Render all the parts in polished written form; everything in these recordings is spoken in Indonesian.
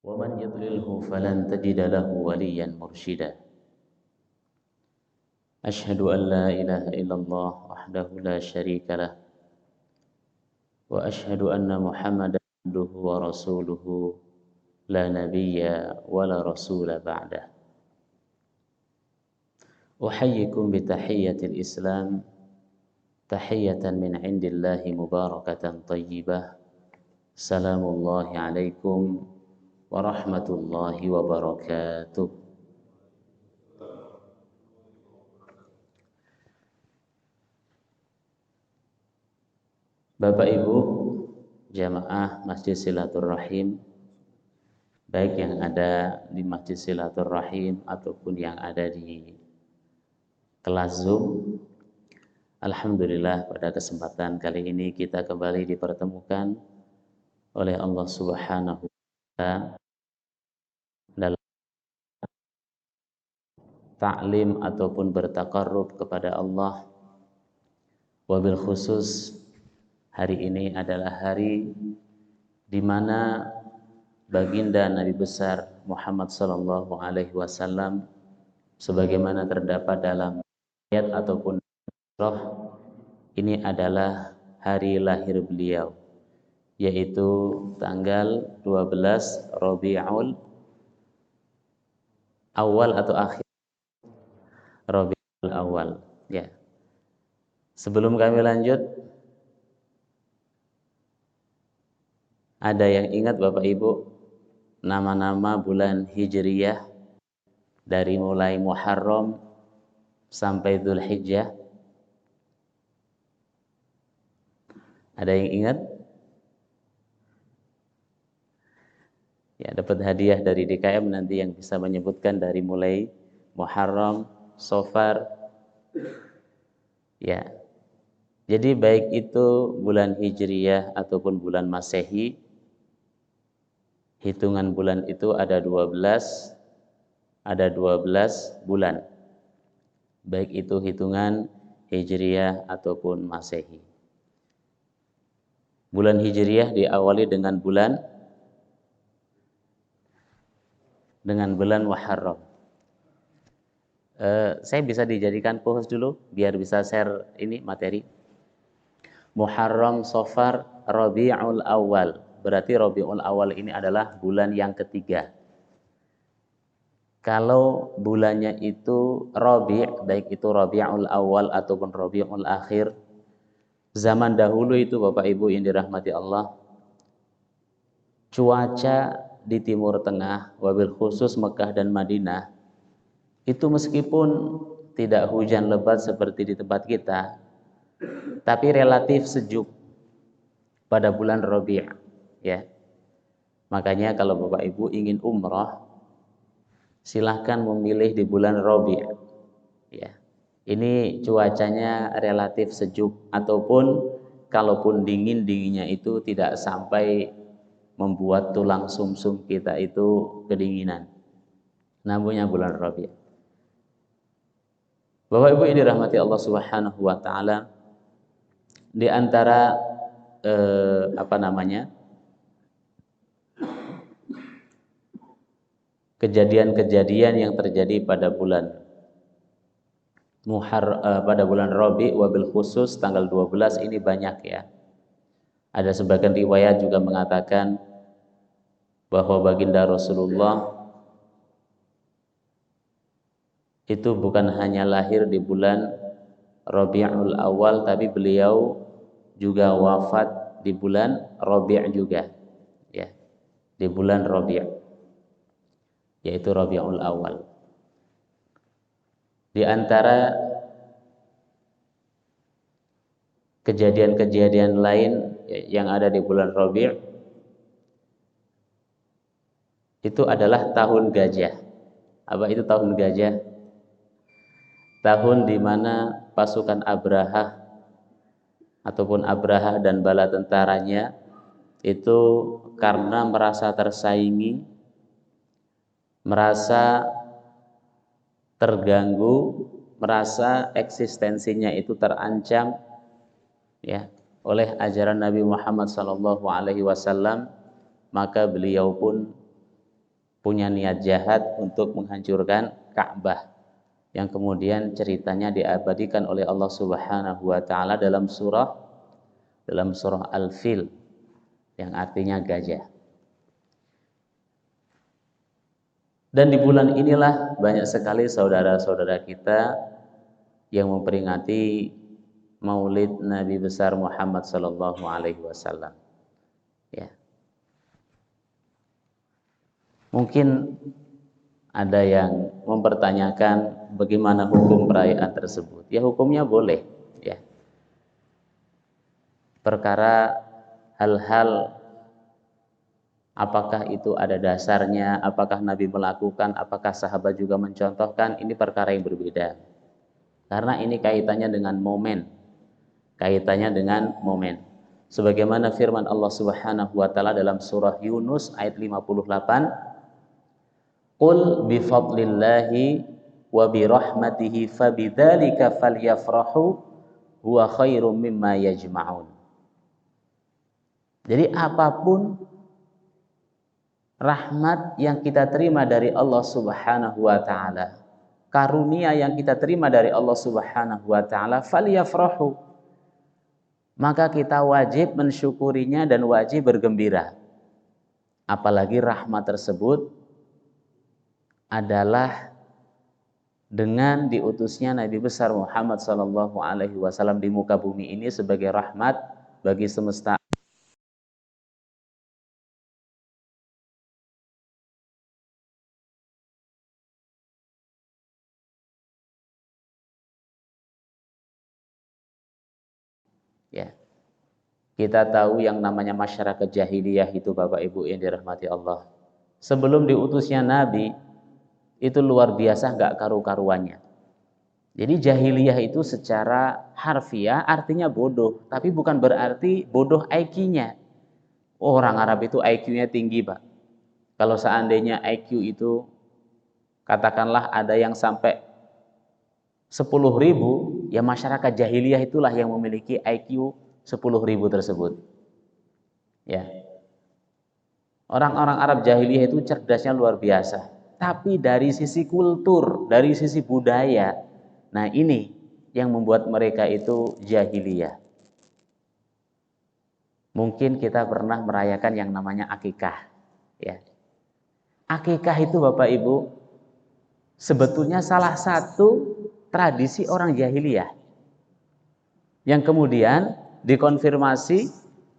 ومن يضلله فلن تجد له وليا مرشدا أشهد أن لا إله إلا الله وحده لا شريك له وأشهد أن محمدا عبده ورسوله لا نبي ولا رسول بعده أحييكم بتحية الإسلام تحية من عند الله مباركة طيبة سلام الله عليكم ورحمة الله وبركاته. Bapak Ibu jamaah Masjid Silaturrahim, baik yang ada di Masjid Silaturrahim ataupun yang ada di kelas Zoom, alhamdulillah pada kesempatan kali ini kita kembali dipertemukan oleh Allah Subhanahu wa Ta'ala dalam ta'lim ataupun bertaqarrub kepada Allah. Wabil khusus hari ini adalah hari di mana baginda Nabi besar Muhammad sallallahu alaihi wasallam sebagaimana terdapat dalam ayat ataupun surah, ini adalah hari lahir beliau, yaitu tanggal 12 Rabiul Awal atau akhir Rabiul Awal ya. Sebelum kami lanjut, ada yang ingat Bapak Ibu nama-nama bulan Hijriyah dari mulai Muharram sampai Dzulhijjah? Ada yang ingat? Ya, dapat hadiah dari DKM nanti yang bisa menyebutkan dari mulai Muharram, Safar. Ya. Jadi baik itu bulan Hijriyah ataupun bulan Masehi, hitungan bulan itu ada 12 bulan. Baik itu hitungan Hijriyah ataupun Masehi. Bulan Hijriyah diawali dengan bulan Muharram. Saya bisa dijadikan co-host dulu biar bisa share ini materi. Muharram, Safar, Rabiul Awal. Berarti Rabiul Awal ini adalah bulan yang ketiga. Kalau bulannya itu Rabi', baik itu Rabiul Awal ataupun Rabiul Akhir, zaman dahulu itu Bapak Ibu yang dirahmati Allah, cuaca di Timur Tengah, wabil khusus Mekah dan Madinah, itu meskipun tidak hujan lebat seperti di tempat kita, tapi relatif sejuk pada bulan Rabi', ya. Makanya kalau Bapak Ibu ingin umrah, silahkan memilih di bulan Rabi', ya. Ini cuacanya relatif sejuk, ataupun kalaupun dinginnya itu tidak sampai membuat tulang sumsum kita itu kedinginan. Namanya bulan Rabi'. Bapak Ibu yang dirahmati Allah Subhanahu wa Ta'ala, di antara kejadian-kejadian yang terjadi pada bulan Rabi', wabil khusus tanggal 12 ini banyak ya. Ada sebagian riwayat juga mengatakan bahwa baginda Rasulullah itu bukan hanya lahir di bulan Rabiul Awal, tapi beliau juga wafat di bulan Rabi' juga, ya, di bulan Rabi', yaitu Rabiul Awal. Di antara kejadian-kejadian lain yang ada di bulan Rabi' itu adalah tahun gajah. Apa itu tahun gajah? Tahun di mana pasukan Abrahah ataupun Abrahah dan bala tentaranya itu karena merasa tersaingi, merasa terganggu, merasa eksistensinya itu terancam, ya, oleh ajaran Nabi Muhammad SAW, maka beliau pun punya niat jahat untuk menghancurkan Ka'bah, yang kemudian ceritanya diabadikan oleh Allah Subhanahu wa taala dalam surah Al-Fil yang artinya gajah. Dan di bulan inilah banyak sekali saudara-saudara kita yang memperingati Maulid Nabi besar Muhammad sallallahu alaihi wasallam. Ya. Mungkin ada yang mempertanyakan bagaimana hukum perayaan tersebut. Ya, hukumnya boleh, ya. Perkara hal-hal apakah itu ada dasarnya, apakah Nabi melakukan, apakah sahabat juga mencontohkan, ini perkara yang berbeda. Karena ini kaitannya dengan momen. Sebagaimana firman Allah Subhanahu wa taala dalam surah Yunus ayat 58, "Qul bi fadlillahi wa bi rahmatihi fabidzalika falyafrahu huwa khairum mimma yajma'un." Jadi apapun rahmat yang kita terima dari Allah Subhanahu wa taala, karunia yang kita terima dari Allah Subhanahu wa taala, falyafrahu, maka kita wajib mensyukurinya dan wajib bergembira. Apalagi rahmat tersebut adalah dengan diutusnya Nabi besar Muhammad sallallahu alaihi wasallam di muka bumi ini sebagai rahmat bagi semesta. Ya. Kita tahu yang namanya masyarakat jahiliyah itu, Bapak Ibu yang dirahmati Allah. Sebelum diutusnya Nabi, itu luar biasa gak karu-karuannya. Jadi jahiliyah itu secara harfiah artinya bodoh, tapi bukan berarti bodoh IQ-nya. Orang Arab itu IQ-nya tinggi, Pak. Kalau seandainya IQ itu katakanlah ada yang sampai 10.000, ya masyarakat jahiliyah itulah yang memiliki IQ 10.000 tersebut. Ya. Orang-orang Arab jahiliyah itu cerdasnya luar biasa. Tapi dari sisi kultur, dari sisi budaya, nah ini yang membuat mereka itu jahiliyah. Mungkin kita pernah merayakan yang namanya akikah. Ya. Akikah itu Bapak Ibu sebetulnya salah satu tradisi orang jahiliyah yang kemudian dikonfirmasi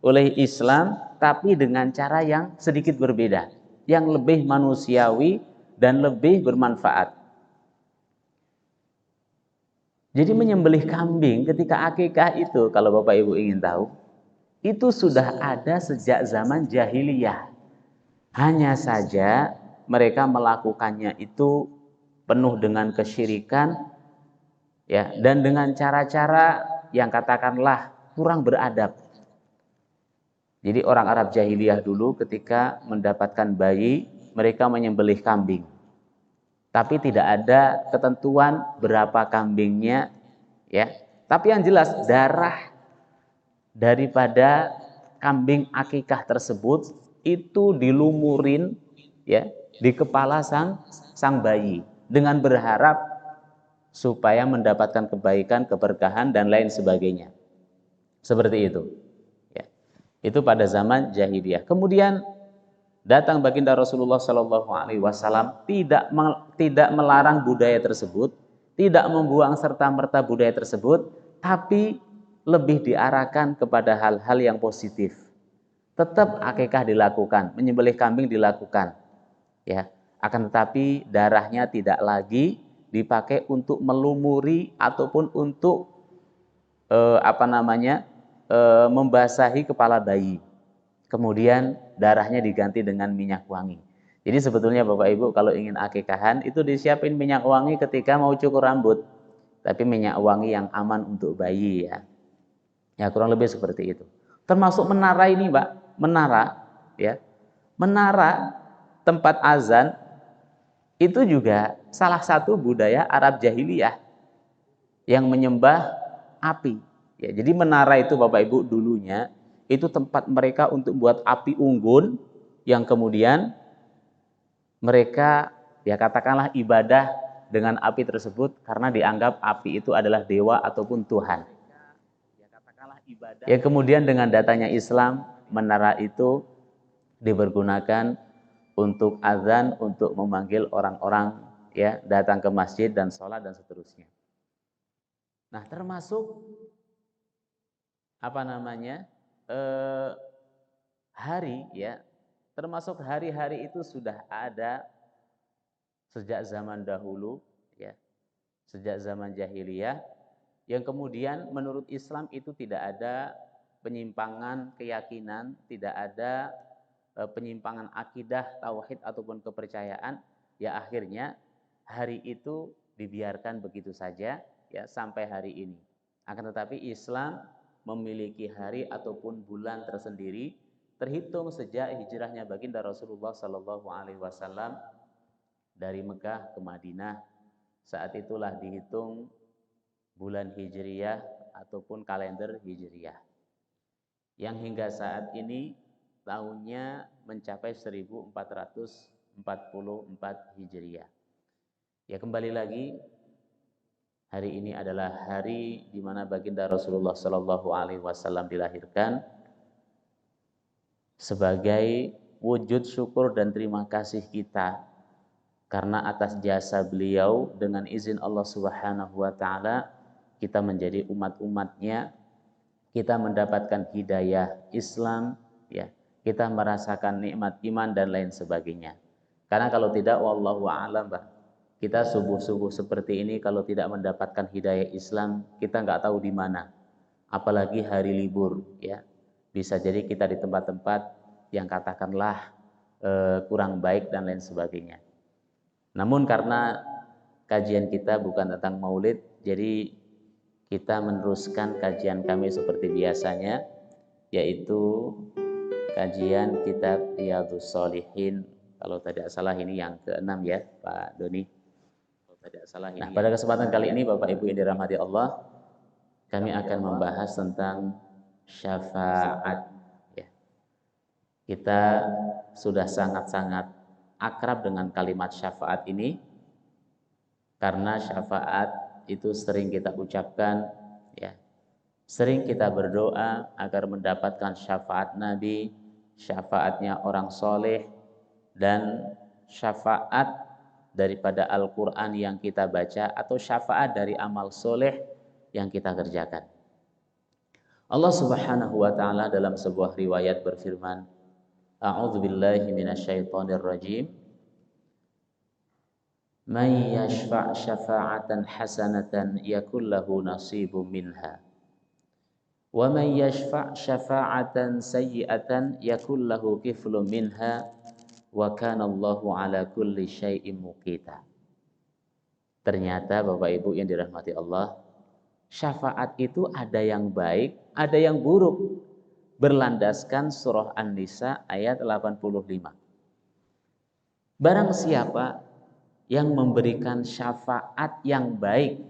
oleh Islam, tapi dengan cara yang sedikit berbeda, yang lebih manusiawi dan lebih bermanfaat. Jadi menyembelih kambing ketika akikah itu, kalau Bapak Ibu ingin tahu, itu sudah ada sejak zaman jahiliyah. Hanya saja mereka melakukannya itu penuh dengan kesyirikan, ya, dan dengan cara-cara yang katakanlah kurang beradab. Jadi orang Arab jahiliyah dulu ketika mendapatkan bayi, mereka menyembelih kambing. Tapi tidak ada ketentuan berapa kambingnya, ya. Tapi yang jelas darah daripada kambing akikah tersebut itu dilumurin, ya, di kepala sang bayi dengan berharap supaya mendapatkan kebaikan, keberkahan dan lain sebagainya. Seperti itu. Ya. Itu pada zaman jahiliyah. Kemudian datang baginda Rasulullah Shallallahu Alaihi Wasallam tidak melarang budaya tersebut, tidak membuang serta merta budaya tersebut, tapi lebih diarahkan kepada hal-hal yang positif. Tetap akikah dilakukan, menyembelih kambing dilakukan, ya. Akan tetapi darahnya tidak lagi dipakai untuk melumuri ataupun untuk membasahi kepala bayi. Kemudian darahnya diganti dengan minyak wangi. Jadi sebetulnya Bapak Ibu kalau ingin akikahan itu disiapin minyak wangi ketika mau cukur rambut. Tapi minyak wangi yang aman untuk bayi, ya. Ya kurang lebih seperti itu. Termasuk menara ini, Mbak, menara, ya. Menara tempat azan itu juga salah satu budaya Arab jahiliyah yang menyembah api. Ya, jadi menara itu Bapak Ibu dulunya itu tempat mereka untuk buat api unggun yang kemudian mereka ya katakanlah ibadah dengan api tersebut karena dianggap api itu adalah dewa ataupun Tuhan. Ya kemudian dengan datanya Islam, menara itu dipergunakan untuk azan, untuk memanggil orang-orang ya datang ke masjid dan sholat dan seterusnya. Nah termasuk apa namanya hari ya, termasuk hari-hari itu sudah ada sejak zaman dahulu ya, sejak zaman jahiliyah, yang kemudian menurut Islam itu tidak ada penyimpangan keyakinan, tidak ada penyimpangan akidah, tauhid ataupun kepercayaan, ya akhirnya hari itu dibiarkan begitu saja ya sampai hari ini. Akan tetapi Islam memiliki hari ataupun bulan tersendiri terhitung sejak hijrahnya baginda Rasulullah Sallallahu Alaihi Wasallam dari Mekah ke Madinah. Saat itulah dihitung bulan Hijriyah ataupun kalender Hijriyah, yang hingga saat ini tahunnya mencapai 1444 Hijriyah. Ya kembali lagi, hari ini adalah hari di mana baginda Rasulullah Sallallahu Alaihi Wasallam dilahirkan sebagai wujud syukur dan terima kasih kita karena atas jasa beliau dengan izin Allah Subhanahu wa taala kita menjadi umat-umatnya, kita mendapatkan hidayah Islam ya, kita merasakan nikmat iman dan lain sebagainya. Karena kalau tidak wallahu a'lam, kita subuh-subuh seperti ini kalau tidak mendapatkan hidayah Islam, kita nggak tahu di mana. Apalagi hari libur ya. Bisa jadi kita di tempat-tempat yang katakanlah kurang baik dan lain sebagainya. Namun karena kajian kita bukan tentang maulid, jadi kita meneruskan kajian kami seperti biasanya, yaitu kajian kitab Riyadhus Shalihin. Kalau tidak salah ini yang ke-6 ya Pak Doni. Nah pada kesempatan kali ini Bapak Ibu yang dirahmati Allah, kami akan membahas tentang syafaat ya. Kita sudah sangat-sangat akrab dengan kalimat syafaat ini karena syafaat itu sering kita ucapkan ya. Sering kita berdoa agar mendapatkan syafaat Nabi, syafaatnya orang soleh, dan syafaat daripada Al-Quran yang kita baca atau syafaat dari amal soleh yang kita kerjakan. Allah Subhanahu wa taala dalam sebuah riwayat berfirman, A'udzu billahi minasyaitonir rajim. Man yashfa' syafa'atan hasanatan yakul lahu nasibum minha. Wa man yashfa' syafa'atan sayyi'atan yakul lahu kiflun minha wa kana Allahu ala kulli syai'in muqita. Ternyata Bapak Ibu yang dirahmati Allah, syafaat itu ada yang baik, ada yang buruk. Berlandaskan surah An-Nisa ayat 85. Barang siapa yang memberikan syafaat yang baik,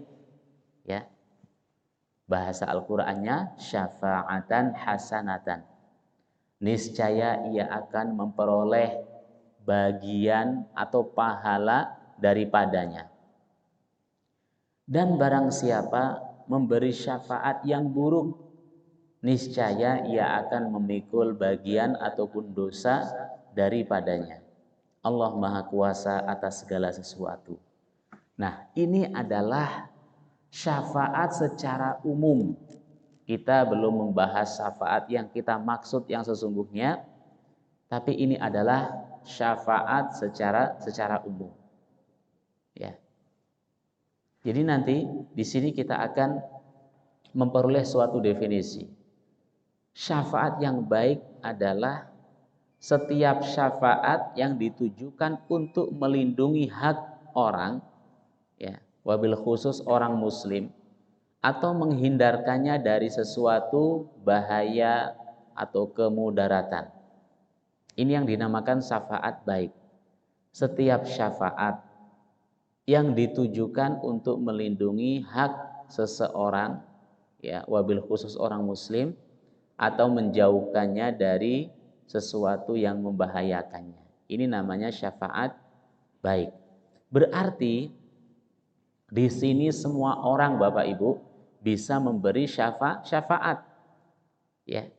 ya, bahasa Al-Qur'annya syafa'atan hasanatan, niscaya ia akan memperoleh bagian atau pahala daripadanya. Dan barang siapa memberi syafaat yang buruk, niscaya ia akan memikul bagian ataupun dosa daripadanya. Allah Maha Kuasa atas segala sesuatu. Nah, ini adalah syafaat secara umum. Kita belum membahas syafaat yang kita maksud yang sesungguhnya, tapi ini adalah syafaat secara umum. Ya. Jadi nanti di sini kita akan memperoleh suatu definisi. Syafaat yang baik adalah setiap syafaat yang ditujukan untuk melindungi hak orang, ya, wabil khusus orang muslim, atau menghindarkannya dari sesuatu bahaya atau kemudaratan. Ini yang dinamakan syafaat baik. Setiap syafaat yang ditujukan untuk melindungi hak seseorang, ya, wabil khusus orang muslim, atau menjauhkannya dari sesuatu yang membahayakannya. Ini namanya syafaat Baik. Berarti di sini semua orang Bapak Ibu bisa memberi syafaat. Ya.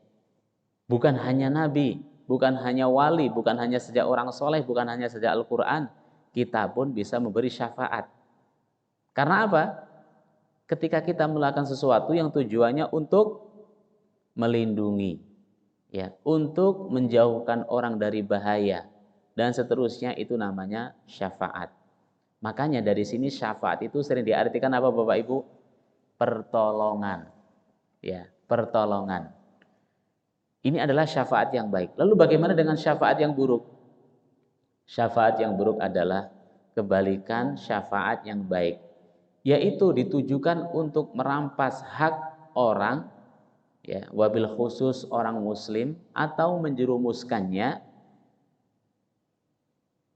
Bukan hanya nabi, bukan hanya wali, bukan hanya sejak orang soleh, bukan hanya sejak Al-Quran. Kita pun bisa memberi syafaat. Karena apa? Ketika kita melakukan sesuatu yang tujuannya untuk melindungi, ya, untuk menjauhkan orang dari bahaya, dan seterusnya, itu namanya syafaat. Makanya dari sini syafaat itu sering diartikan apa Bapak Ibu? Pertolongan. Ya, pertolongan. Ini adalah syafaat yang baik. Lalu bagaimana dengan syafaat yang buruk? Syafaat yang buruk adalah kebalikan syafaat yang baik, yaitu ditujukan untuk merampas hak orang, ya, wabil khusus orang muslim, atau menjerumuskannya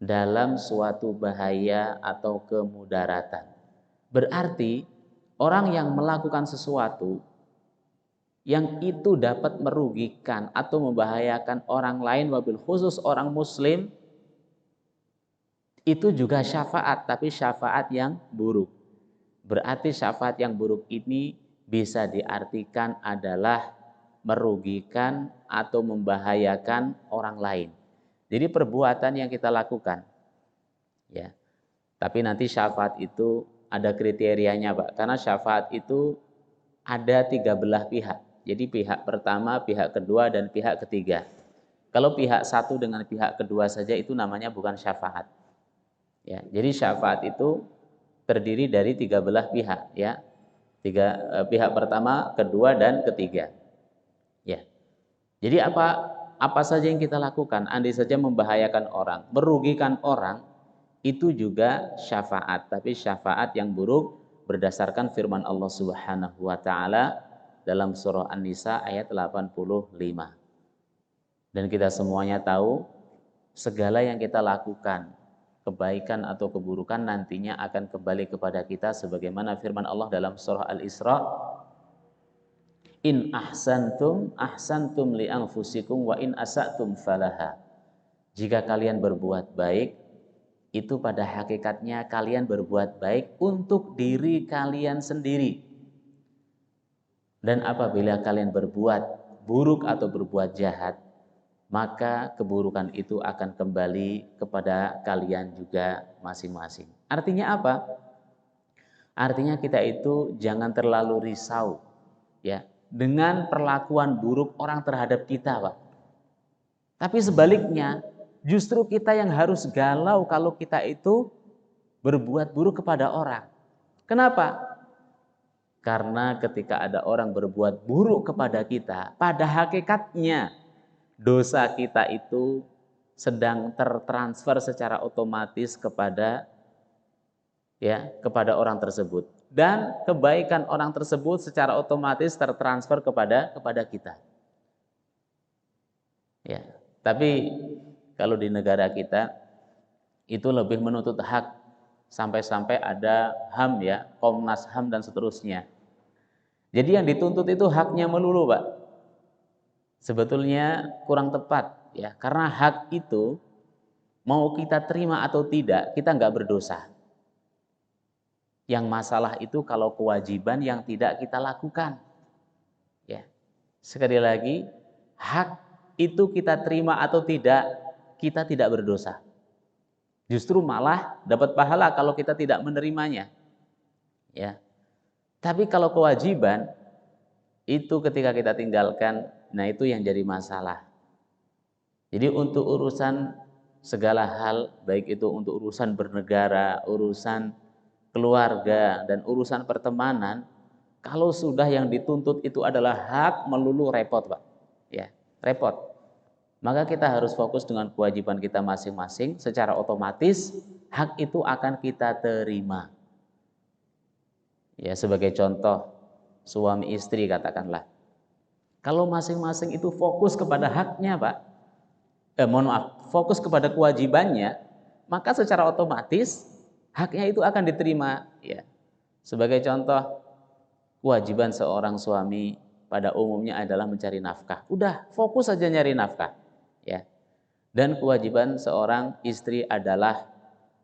dalam suatu bahaya atau kemudaratan. Berarti orang yang melakukan sesuatu yang itu dapat merugikan atau membahayakan orang lain, wabil khusus orang muslim, itu juga syafaat, tapi syafaat yang buruk. Berarti syafaat yang buruk ini bisa diartikan adalah merugikan atau membahayakan orang lain. Jadi perbuatan yang kita lakukan, ya. Tapi nanti syafaat itu ada kriterianya, Pak. Karena syafaat itu ada 3 belah pihak. Jadi pihak pertama, pihak kedua, dan pihak ketiga. Kalau pihak satu dengan pihak kedua saja itu namanya bukan syafaat. Ya, jadi syafaat itu terdiri dari 3 belah pihak, ya. Pihak pertama, kedua, dan ketiga. Ya. Jadi apa saja yang kita lakukan, andai saja membahayakan orang, merugikan orang, itu juga syafaat, tapi syafaat yang buruk berdasarkan firman Allah Subhanahu wa taala dalam surah An-Nisa ayat 85. Dan kita semuanya tahu segala yang kita lakukan, kebaikan atau keburukan, nantinya akan kembali kepada kita sebagaimana firman Allah dalam surah Al-Isra, in ahsantum li anfusikum wa in asatum falaha. Jika kalian berbuat baik, itu pada hakikatnya kalian berbuat baik untuk diri kalian sendiri. Dan apabila kalian berbuat buruk atau berbuat jahat, maka keburukan itu akan kembali kepada kalian juga masing-masing. Artinya apa? Artinya kita itu jangan terlalu risau, ya, dengan perlakuan buruk orang terhadap kita, Pak. Tapi sebaliknya, justru kita yang harus galau kalau kita itu berbuat buruk kepada orang. Kenapa? Karena ketika ada orang berbuat buruk kepada kita, pada hakikatnya dosa kita itu sedang tertransfer secara otomatis kepada orang tersebut, dan kebaikan orang tersebut secara otomatis tertransfer kepada kita. Ya, tapi kalau di negara kita itu lebih menuntut hak, sampai-sampai ada HAM, ya, Komnas HAM dan seterusnya. Jadi yang dituntut itu haknya melulu, Pak. Sebetulnya kurang tepat, ya, karena hak itu mau kita terima atau tidak, kita nggak berdosa. Yang masalah itu kalau kewajiban yang tidak kita lakukan. Ya. Sekali lagi, hak itu kita terima atau tidak, kita tidak berdosa. Justru malah dapat pahala kalau kita tidak menerimanya. Ya. Tapi kalau kewajiban itu ketika kita tinggalkan, nah itu yang jadi masalah. Jadi untuk urusan segala hal, baik itu untuk urusan bernegara, urusan keluarga, dan urusan pertemanan, kalau sudah yang dituntut itu adalah hak melulu, repot, Pak. Ya, repot. Maka kita harus fokus dengan kewajiban kita masing-masing, secara otomatis hak itu akan kita terima. Ya, sebagai contoh, suami istri katakanlah. Kalau masing-masing itu fokus kepada haknya, Pak, fokus kepada kewajibannya, maka secara otomatis haknya itu akan diterima. Ya. Sebagai contoh, kewajiban seorang suami pada umumnya adalah mencari nafkah. Udah, fokus saja nyari nafkah. Ya. Dan kewajiban seorang istri adalah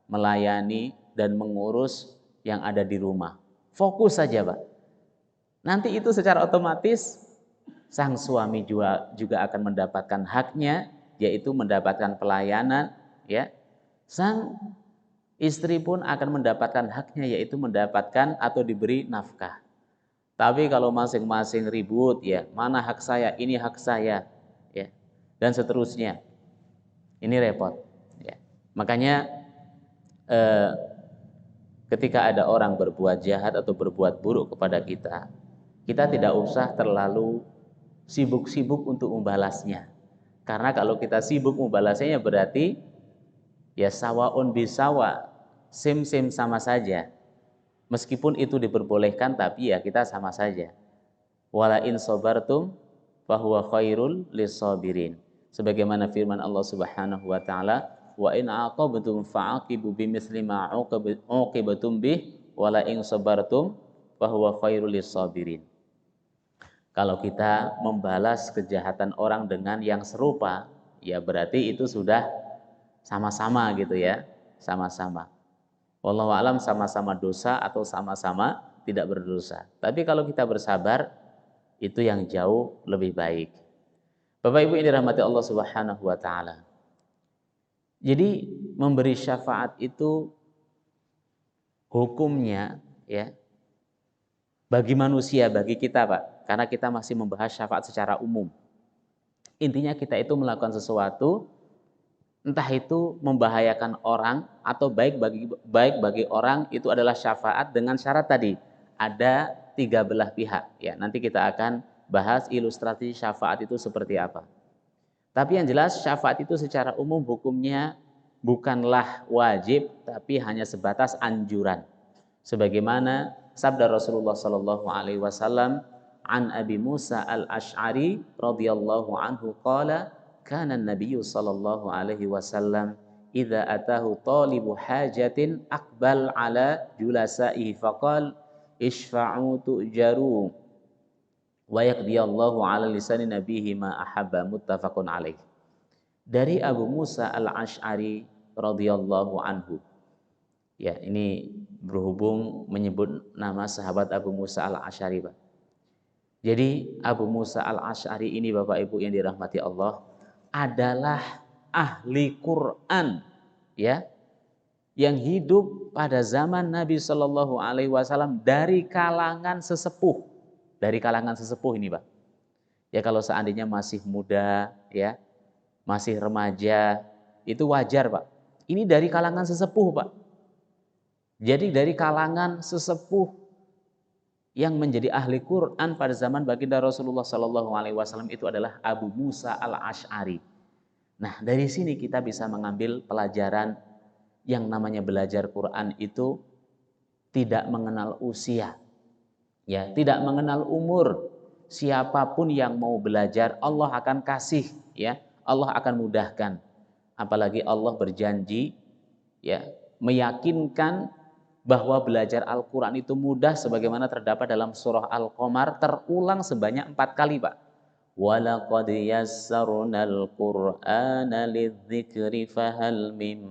melayani dan mengurus yang ada di rumah. Fokus saja, Pak. Nanti itu secara otomatis sang suami juga akan mendapatkan haknya, yaitu mendapatkan pelayanan, ya. Sang istri pun akan mendapatkan haknya, yaitu mendapatkan atau diberi nafkah. Tapi kalau masing-masing ribut, ya, mana hak saya, ini hak saya, ya, dan seterusnya, ini repot. Ya. Makanya ketika ada orang berbuat jahat atau berbuat buruk kepada kita, kita tidak usah terlalu sibuk-sibuk untuk membalasnya. Karena kalau kita sibuk membalasnya berarti ya sawaun bisawa, sim-sim sama saja. Meskipun itu diperbolehkan tapi ya kita sama saja. Wala in sabartum fahuwa khairul lissabirin. Sebagaimana firman Allah Subhanahu wa taala, wa in aqabtum fa'aqibu bimithli ma uqibatum bih wala in sabartum fahuwa khairul lissabirin. Kalau kita membalas kejahatan orang dengan yang serupa, ya berarti itu sudah sama-sama gitu ya, sama-sama. Wallahu alam sama-sama dosa atau sama-sama tidak berdosa. Tapi kalau kita bersabar, itu yang jauh lebih baik. Bapak Ibu yang dirahmati Allah Subhanahu wa taala. Jadi memberi syafaat itu hukumnya ya bagi manusia, bagi kita, Pak. Karena kita masih membahas syafaat secara umum. Intinya kita itu melakukan sesuatu, entah itu membahayakan orang atau baik bagi orang, itu adalah syafaat dengan syarat tadi ada tiga belah pihak. Ya, nanti kita akan bahas ilustrasi syafaat itu seperti apa. Tapi yang jelas syafaat itu secara umum hukumnya bukanlah wajib, tapi hanya sebatas anjuran. Sebagaimana sabda Rasulullah sallallahu alaihi wasallam an Abi Musa al-Ash'ari radhiyallahu anhu qala kana an-nabiy sallallahu alaihi wasallam idza atahu talibu hajatin aqbal ala julasaihi faqal ishfa'u tu'jaru wa yaqdiyallahu ala lisani nabihi ma ahabba muttafaqun alaih. Dari Abu Musa al-Ash'ari radhiyallahu anhu. Ya, ini berhubung menyebut nama sahabat Abu Musa al-Ash'ari, Pak. Jadi Abu Musa al-Ash'ari ini Bapak Ibu yang dirahmati Allah adalah ahli Quran, ya, yang hidup pada zaman Nabi Shallallahu Alaihi Wasallam dari kalangan sesepuh ini, Pak. Ya kalau seandainya masih muda, ya, masih remaja, itu wajar, Pak. Ini dari kalangan sesepuh, Pak. Jadi dari kalangan sesepuh yang menjadi ahli Quran pada zaman baginda Rasulullah Sallallahu Alaihi Wasallam itu adalah Abu Musa al-Ash'ari. Nah, dari sini kita bisa mengambil pelajaran yang namanya belajar Quran itu tidak mengenal usia, ya, tidak mengenal umur. Siapapun yang mau belajar, Allah akan kasih, ya, Allah akan mudahkan. Apalagi Allah berjanji, ya, meyakinkan bahwa belajar Al-Quran itu mudah sebagaimana terdapat dalam surah Al-Qamar terulang sebanyak 4 kali, Pak. Walaqad yassarnal Qur'ana lidzikri fahal mim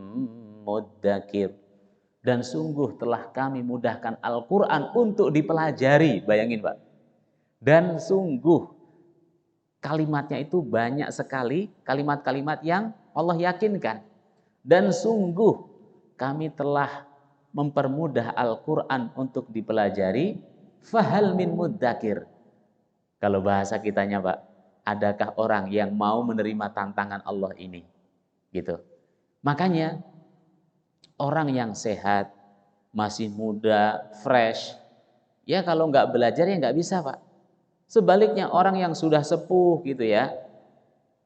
muddakir. Dan sungguh telah kami mudahkan Al-Quran untuk dipelajari. Bayangin, Pak. Dan sungguh kalimatnya itu banyak sekali, kalimat-kalimat yang Allah yakinkan. Dan sungguh kami telah mempermudah Al-Quran untuk dipelajari. Fahal min muddakir. Kalau bahasa kitanya, Pak, adakah orang yang mau menerima tantangan Allah ini? Gitu. Makanya orang yang sehat, masih muda, fresh, ya kalau nggak belajar ya nggak bisa, Pak. Sebaliknya orang yang sudah sepuh gitu ya,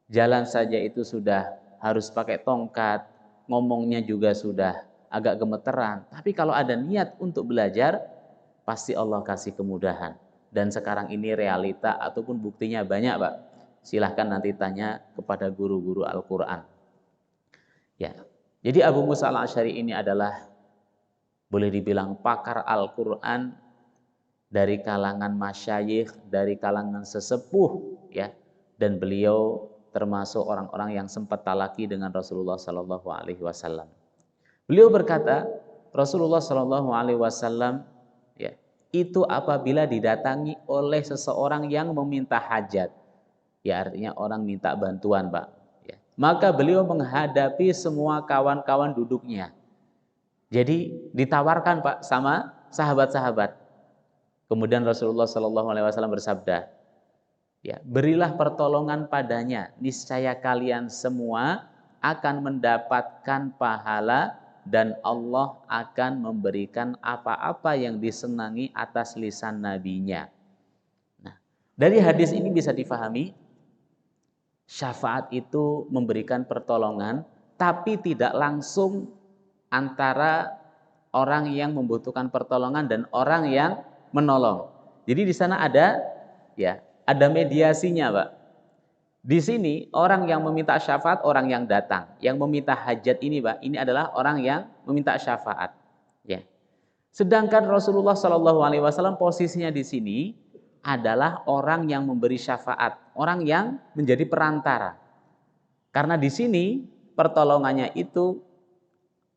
jalan saja itu sudah harus pakai tongkat, ngomongnya juga sudah agak gemeteran. Tapi kalau ada niat untuk belajar, pasti Allah kasih kemudahan. Dan sekarang ini realita ataupun buktinya banyak, Pak. Silahkan nanti tanya kepada guru-guru Al-Quran. Ya, jadi Abu Musa al-Ash'ari ini adalah boleh dibilang pakar Al-Quran dari kalangan masyayikh, dari kalangan sesepuh, ya. Dan beliau termasuk orang-orang yang sempat talaki dengan Rasulullah Sallallahu Alaihi Wasallam. Beliau berkata, Rasulullah Shallallahu Alaihi Wasallam, ya, itu apabila didatangi oleh seseorang yang meminta hajat, ya artinya orang minta bantuan, Pak. Ya. Maka beliau menghadapi semua kawan-kawan duduknya. Jadi ditawarkan, Pak, sama sahabat-sahabat. Kemudian Rasulullah Shallallahu Alaihi Wasallam bersabda, ya, berilah pertolongan padanya, niscaya kalian semua akan mendapatkan pahala dan Allah akan memberikan apa-apa yang disenangi atas lisan nabinya. Nah, dari hadis ini bisa difahami syafaat itu memberikan pertolongan, tapi tidak langsung antara orang yang membutuhkan pertolongan dan orang yang menolong. Jadi di sana ada, ya, ada mediasinya, Pak. Di sini orang yang meminta syafaat, orang yang datang, yang meminta hajat ini, Pak, ini adalah orang yang meminta syafaat. Ya. Sedangkan Rasulullah Shallallahu Alaihi Wasallam posisinya di sini adalah orang yang memberi syafaat, orang yang menjadi perantara. Karena di sini pertolongannya itu,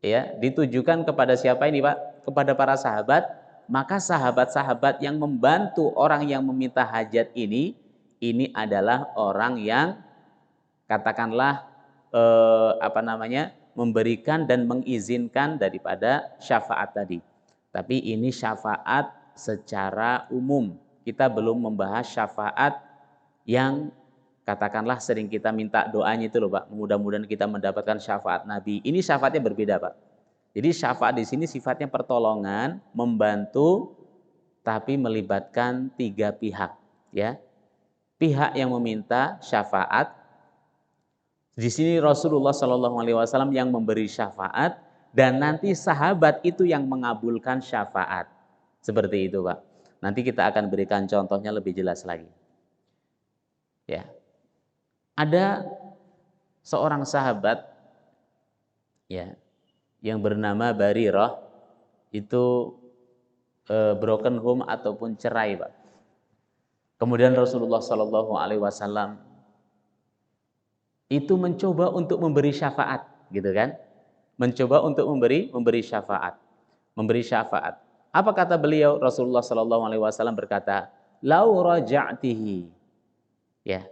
ya, ditujukan kepada siapa ini, Pak? Kepada para sahabat. Maka sahabat-sahabat yang membantu orang yang meminta hajat ini adalah orang yang katakanlah memberikan dan mengizinkan daripada syafaat tadi. Tapi ini syafaat secara umum. Kita belum membahas syafaat yang katakanlah sering kita minta doanya itu loh, Pak. Mudah-mudahan kita mendapatkan syafaat Nabi. Ini syafaatnya berbeda, Pak. Jadi syafaat di sini sifatnya pertolongan, membantu, tapi melibatkan 3 pihak, ya. Pihak yang meminta syafaat, di sini Rasulullah Shallallahu Alaihi Wasallam yang memberi syafaat, dan nanti sahabat itu yang mengabulkan syafaat. Seperti itu, Pak. Nanti kita akan berikan contohnya lebih jelas lagi. Ya, ada seorang sahabat, ya, yang bernama Barirah, itu broken home ataupun cerai, Pak. Kemudian Rasulullah Shallallahu Alaihi Wasallam itu mencoba untuk memberi syafaat, gitu kan? Mencoba untuk memberi syafaat, Apa kata beliau? Rasulullah Shallallahu Alaihi Wasallam berkata, "Lau raja'tihi." Ya.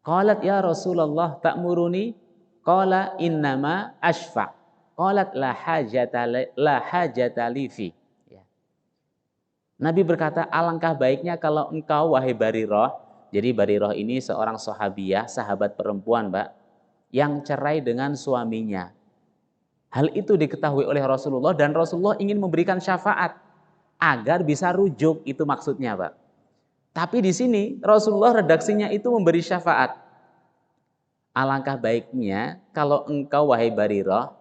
Qalat ya Rasulullah ta'muruni? Qala innama ashfa'. Qalat la hajata li fi. Ya. Nabi berkata, alangkah baiknya kalau engkau wahai Barirah. Jadi Barirah ini seorang sahabiah, sahabat perempuan, Mbak, yang cerai dengan suaminya. Hal itu diketahui oleh Rasulullah dan Rasulullah ingin memberikan syafaat agar bisa rujuk, itu maksudnya, Pak. Tapi di sini Rasulullah redaksinya itu memberi syafaat. Alangkah baiknya kalau engkau wahai Barirah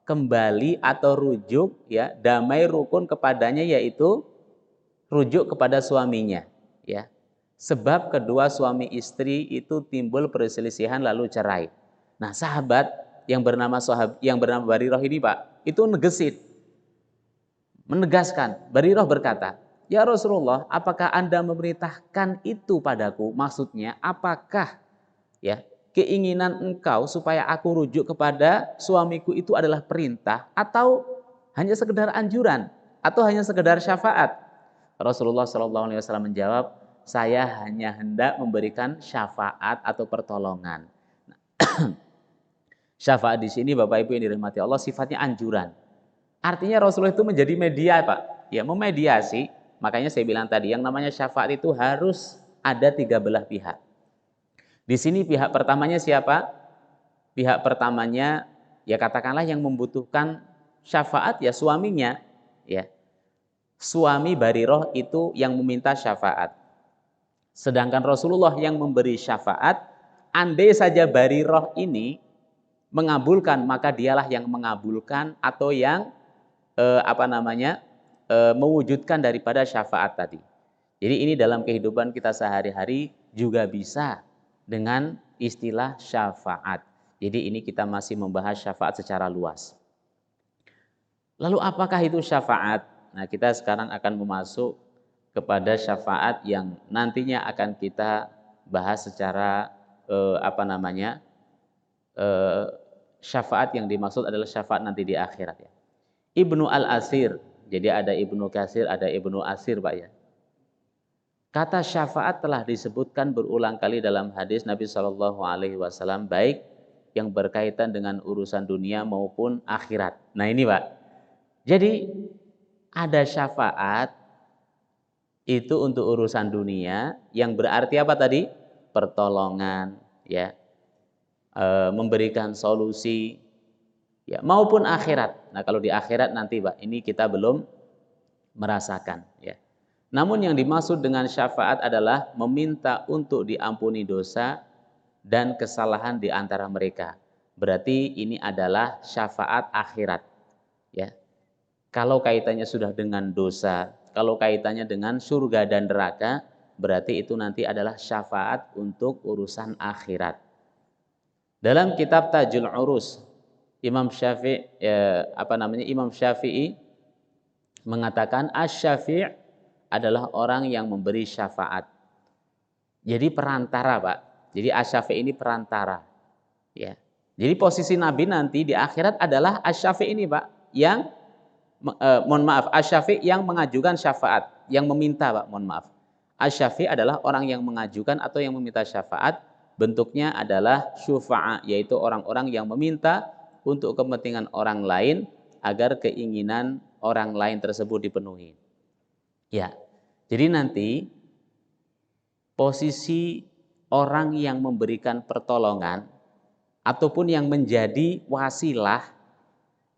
kembali atau rujuk, ya, damai rukun kepadanya, yaitu rujuk kepada suaminya, ya. Sebab kedua suami istri itu timbul perselisihan lalu cerai. Nah, sahabat yang bernama Barirah ini, Pak, itu menegaskan. Barirah berkata, "Ya Rasulullah, apakah Anda memerintahkan itu padaku?" Maksudnya, apakah, ya, keinginan engkau supaya aku rujuk kepada suamiku itu adalah perintah atau hanya sekedar anjuran atau hanya sekedar syafaat? Rasulullah Shallallahu Alaihi Wasallam menjawab, saya hanya hendak memberikan syafaat atau pertolongan. Nah, syafaat di sini, Bapak Ibu yang dirahmati Allah, sifatnya anjuran. Artinya Rasulullah itu menjadi media, Pak, ya, memediasi. Makanya saya bilang tadi, yang namanya syafaat itu harus ada 3 belah pihak. Di sini pihak pertamanya siapa? Pihak pertamanya, ya, katakanlah yang membutuhkan syafaat, ya, suaminya, ya. Suami Barirah itu yang meminta syafaat. Sedangkan Rasulullah yang memberi syafaat. Andai saja Barirah ini mengabulkan, maka dialah yang mengabulkan atau yang mewujudkan daripada syafaat tadi. Jadi ini dalam kehidupan kita sehari-hari juga bisa dengan istilah syafaat. Jadi ini kita masih membahas syafaat secara luas. Lalu apakah itu syafaat? Nah, kita sekarang akan memasuk kepada syafaat yang nantinya akan kita bahas secara syafaat yang dimaksud adalah syafaat nanti di akhirat ya. Ibnu Al-Asir, jadi ada Ibnu Katsir, ada Ibnu Asir Pak ya. Kata syafaat telah disebutkan berulang kali dalam hadis Nabi Shallallahu Alaihi Wasallam, baik yang berkaitan dengan urusan dunia maupun akhirat. Nah ini Pak, jadi ada syafaat itu untuk urusan dunia yang berarti apa tadi? Pertolongan, ya, memberikan solusi, ya, maupun akhirat. Nah kalau di akhirat nanti Pak, ini kita belum merasakan, ya. Namun yang dimaksud dengan syafaat adalah meminta untuk diampuni dosa dan kesalahan di antara mereka. Berarti ini adalah syafaat akhirat, ya. Kalau kaitannya sudah dengan dosa, kalau kaitannya dengan surga dan neraka, berarti itu nanti adalah syafaat untuk urusan akhirat. Dalam kitab Tajul Urus, Imam Syafi'i mengatakan asy-syafi' adalah orang yang memberi syafaat. Jadi perantara, Pak. Jadi asy-syafi' ini perantara, ya. Jadi posisi Nabi nanti di akhirat adalah asy-syafi' ini, Pak, yang asy-syafi' yang mengajukan syafaat, yang meminta, Pak, mohon maaf. Asy-syafi' adalah orang yang mengajukan atau yang meminta syafaat, bentuknya adalah syufa'a, yaitu orang-orang yang meminta untuk kepentingan orang lain agar keinginan orang lain tersebut dipenuhi. Ya. Jadi nanti posisi orang yang memberikan pertolongan ataupun yang menjadi wasilah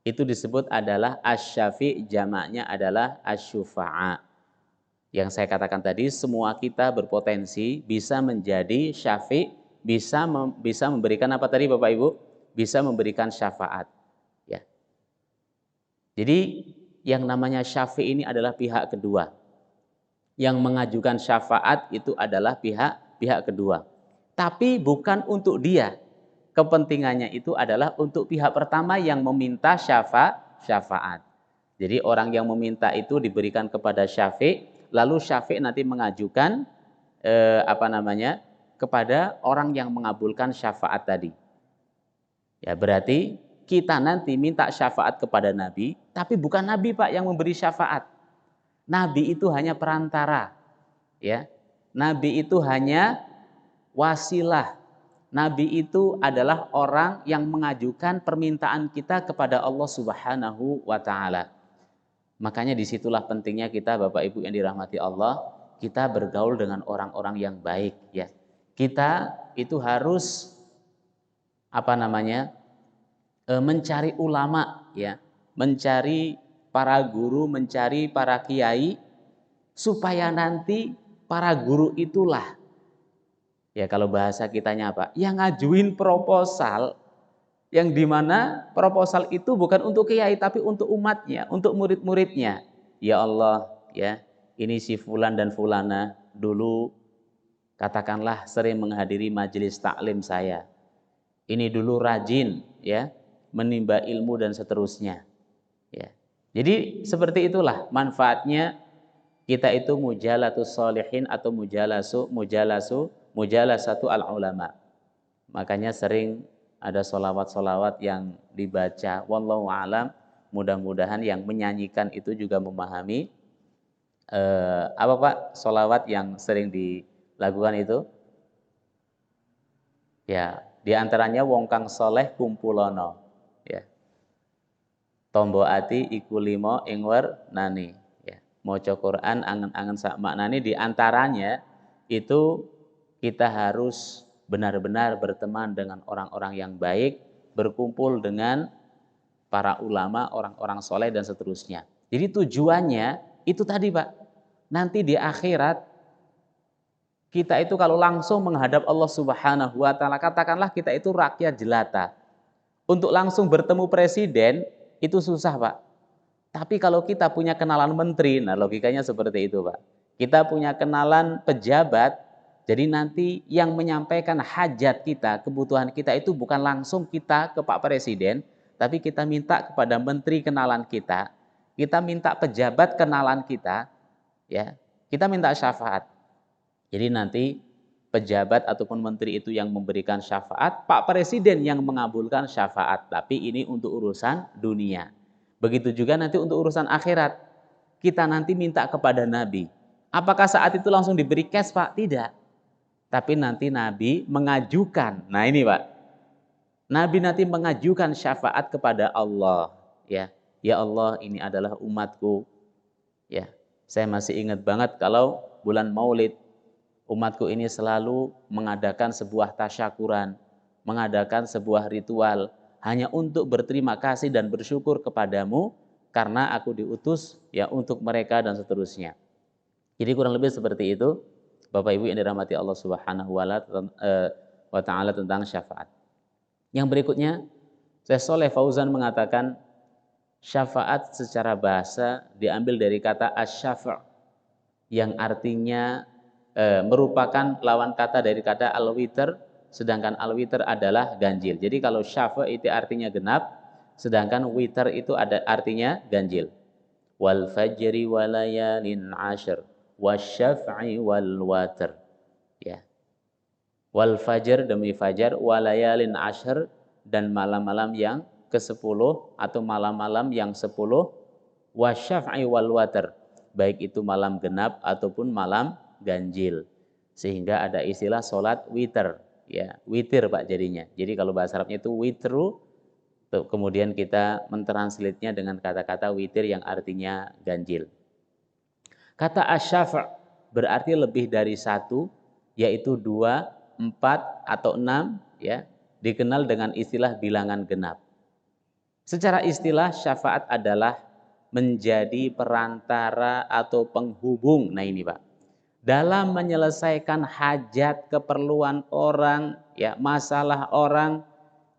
itu disebut adalah asy-syafi', jamaknya adalah asy-syufa'a. Yang saya katakan tadi, semua kita berpotensi bisa menjadi syafi', bisa memberikan apa tadi Bapak Ibu? Bisa memberikan syafaat. Ya. Jadi yang namanya syafi' ini adalah pihak kedua. Yang mengajukan syafaat itu adalah pihak kedua. Tapi bukan untuk dia. Kepentingannya itu adalah untuk pihak pertama yang meminta syafaat. Jadi orang yang meminta itu diberikan kepada syafi', lalu syafi' nanti mengajukan kepada orang yang mengabulkan syafaat tadi. Ya berarti kita nanti minta syafaat kepada Nabi, tapi bukan Nabi Pak yang memberi syafaat. Nabi itu hanya perantara, ya. Nabi itu hanya wasilah. Nabi itu adalah orang yang mengajukan permintaan kita kepada Allah Subhanahu wa Ta'ala. Makanya disitulah pentingnya kita, Bapak Ibu yang dirahmati Allah, kita bergaul dengan orang-orang yang baik, ya. Kita itu harus mencari ulama, ya, mencari para guru, mencari para kiai, supaya nanti para guru itulah, ya kalau bahasa kitanya apa? Yang ngajuin proposal, yang dimana proposal itu bukan untuk kiai tapi untuk umatnya, untuk murid-muridnya. Ya Allah, ya ini si fulan dan fulana dulu katakanlah sering menghadiri majelis taklim saya. Ini dulu rajin, ya, menimba ilmu dan seterusnya. Ya. Jadi seperti itulah manfaatnya kita itu mujalatus sholihin atau mujalasatu al-ulama. Makanya sering ada solawat-solawat yang dibaca. Wallahu a'lam, mudah-mudahan yang menyanyikan itu juga memahami solawat yang sering dilakukan itu. Ya, diantaranya wong kang soleh kumpulono. Ya. Tombo ati iku limo ing nani. Ya. Maca Quran angen-angen sak maknane, diantaranya itu kita harus benar-benar berteman dengan orang-orang yang baik, berkumpul dengan para ulama, orang-orang soleh dan seterusnya. Jadi tujuannya itu tadi Pak, nanti di akhirat kita itu kalau langsung menghadap Allah Subhanahu wa Ta'ala, katakanlah kita itu rakyat jelata. Untuk langsung bertemu presiden itu susah Pak. Tapi kalau kita punya kenalan menteri, nah logikanya seperti itu Pak. Kita punya kenalan pejabat, jadi nanti yang menyampaikan hajat kita, kebutuhan kita itu bukan langsung kita ke Pak Presiden, tapi kita minta kepada menteri kenalan kita minta pejabat kenalan kita, ya, kita minta syafaat. Jadi nanti pejabat ataupun menteri itu yang memberikan syafaat, Pak Presiden yang mengabulkan syafaat. Tapi ini untuk urusan dunia. Begitu juga nanti untuk urusan akhirat. Kita nanti minta kepada Nabi. Apakah saat itu langsung diberi cash, Pak? Tidak. Tapi nanti Nabi mengajukan. Nah ini Pak. Nabi nanti mengajukan syafaat kepada Allah. Ya Allah, ini adalah umatku. Ya, saya masih ingat banget kalau bulan Maulid, umatku ini selalu mengadakan sebuah tasyakuran, mengadakan sebuah ritual hanya untuk berterima kasih dan bersyukur kepadamu karena aku diutus ya untuk mereka dan seterusnya. Jadi kurang lebih seperti itu Bapak Ibu yang dirahmati Allah Subhanahu wa taala tentang syafaat. Yang berikutnya, Syekh Shalih Fauzan mengatakan syafaat secara bahasa diambil dari kata asy-syafa' yang artinya merupakan lawan kata dari kata al-witr, sedangkan al-witr adalah ganjil. Jadi kalau syafa' itu artinya genap, sedangkan witr itu ada artinya ganjil. Wal fajri walayalin 'ashr wasyaf'i wal watr. Ya. Wal fajr demi fajar, walayalin 'ashr dan malam-malam yang ke-10 atau malam-malam yang 10, wasyaf'i wal watr, baik itu malam genap ataupun malam ganjil. Sehingga ada istilah salat witir, ya, witir Pak jadinya. Jadi kalau bahasa Arabnya itu witru, kemudian kita mentranslate-nya dengan kata-kata witir yang artinya ganjil. Kata asy-syafa' berarti lebih dari satu, yaitu 2, 4 atau 6, ya, dikenal dengan istilah bilangan genap. Secara istilah syafaat adalah menjadi perantara atau penghubung. Nah ini Pak, dalam menyelesaikan hajat keperluan orang, ya, masalah orang,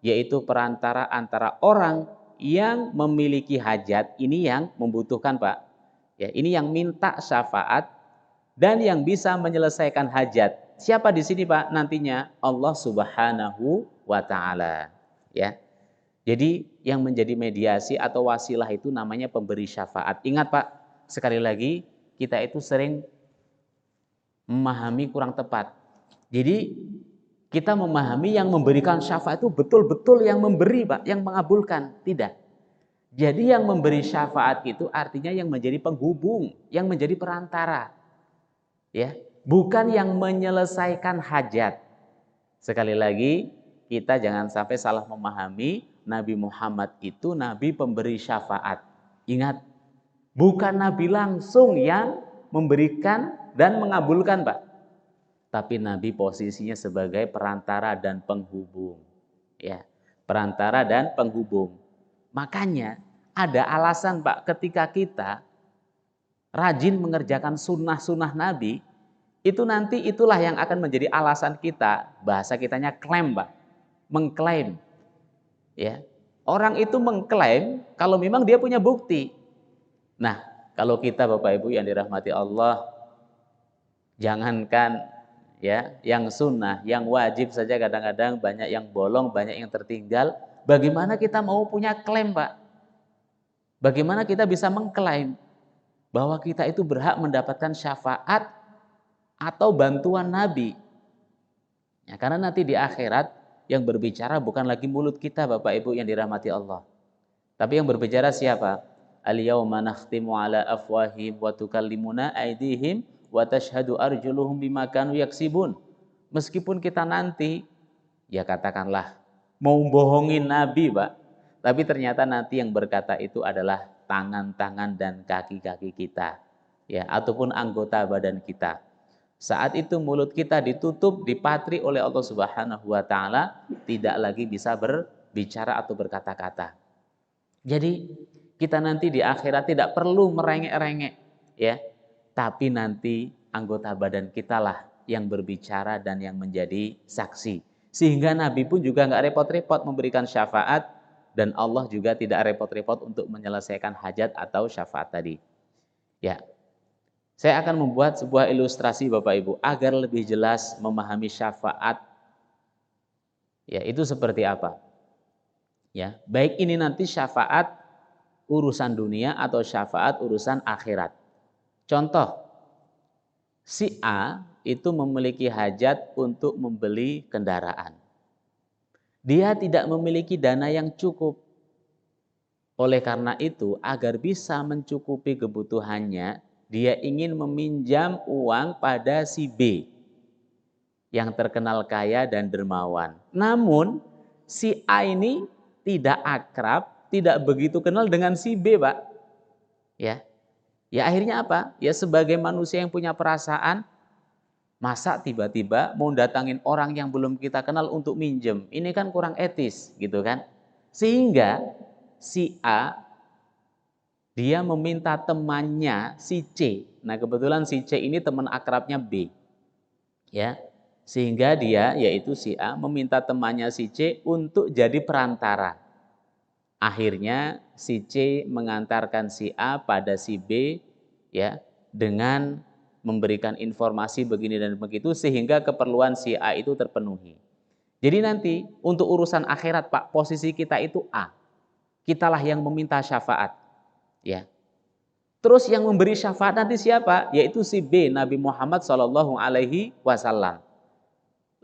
yaitu perantara antara orang yang memiliki hajat, ini yang membutuhkan Pak. Ya, ini yang minta syafaat dan yang bisa menyelesaikan hajat. Siapa di sini Pak? Nantinya Allah Subhanahu wa taala. Ya. Jadi yang menjadi mediasi atau wasilah itu namanya pemberi syafaat. Ingat Pak, sekali lagi kita itu sering memahami kurang tepat. Jadi kita memahami yang memberikan syafaat itu betul-betul yang memberi Pak, yang mengabulkan. Tidak. Jadi yang memberi syafaat itu artinya yang menjadi penghubung, yang menjadi perantara. Ya, bukan yang menyelesaikan hajat. Sekali lagi, kita jangan sampai salah memahami Nabi Muhammad itu Nabi pemberi syafaat. Ingat, bukan Nabi langsung yang memberikan dan mengabulkan, Pak. Tapi Nabi posisinya sebagai perantara dan penghubung. Ya, perantara dan penghubung. Makanya ada alasan, Pak, ketika kita rajin mengerjakan sunnah-sunnah Nabi, itu nanti itulah yang akan menjadi alasan kita, bahasa kitanya klaim Pak, mengklaim. Ya, orang itu mengklaim kalau memang dia punya bukti. Nah, kalau kita Bapak Ibu yang dirahmati Allah, jangankan ya yang sunnah, yang wajib saja kadang-kadang banyak yang bolong, banyak yang tertinggal. Bagaimana kita mau punya klaim Pak? Bagaimana kita bisa mengklaim bahwa kita itu berhak mendapatkan syafaat atau bantuan Nabi? Ya, karena nanti di akhirat yang berbicara bukan lagi mulut kita Bapak Ibu yang dirahmati Allah. Tapi yang berbicara siapa? Al-yawma nakhtimu ala afwahim wa tukallimuna aydihim wa tashhadu arjuluhum bima kanu yaksibun. Meskipun kita nanti ya katakanlah mau bohongin Nabi Pak, tapi ternyata nanti yang berkata itu adalah tangan-tangan dan kaki-kaki kita, ya, ataupun anggota badan kita. Saat itu mulut kita ditutup, dipatri oleh Allah Subhanahu wa taala, tidak lagi bisa berbicara atau berkata-kata. Jadi kita nanti di akhirat tidak perlu merengek-rengek, ya. Tapi nanti anggota badan kita lah yang berbicara dan yang menjadi saksi. Sehingga Nabi pun juga nggak repot-repot memberikan syafaat dan Allah juga tidak repot-repot untuk menyelesaikan hajat atau syafaat tadi. Ya. Saya akan membuat sebuah ilustrasi Bapak Ibu agar lebih jelas memahami syafaat. Ya, itu seperti apa? Ya, baik ini nanti syafaat urusan dunia atau syafaat urusan akhirat. Contoh, si A itu memiliki hajat untuk membeli kendaraan. Dia tidak memiliki dana yang cukup. Oleh karena itu, agar bisa mencukupi kebutuhannya, dia ingin meminjam uang pada si B yang terkenal kaya dan dermawan. Namun, si A ini tidak akrab, tidak begitu kenal dengan si B, Pak. Ya. Ya akhirnya apa? Ya sebagai manusia yang punya perasaan, masa tiba-tiba mau datangin orang yang belum kita kenal untuk minjem? Ini kan kurang etis, gitu kan? Sehingga si A dia meminta temannya si C. Nah, kebetulan si C ini teman akrabnya B. Ya. Sehingga dia yaitu si A meminta temannya si C untuk jadi perantara. Akhirnya si C mengantarkan si A pada si B ya dengan memberikan informasi begini dan begitu sehingga keperluan si A itu terpenuhi. Jadi nanti untuk urusan akhirat Pak, posisi kita itu A. Kitalah yang meminta syafaat. Ya. Terus yang memberi syafaat nanti siapa? Yaitu si B, Nabi Muhammad SAW.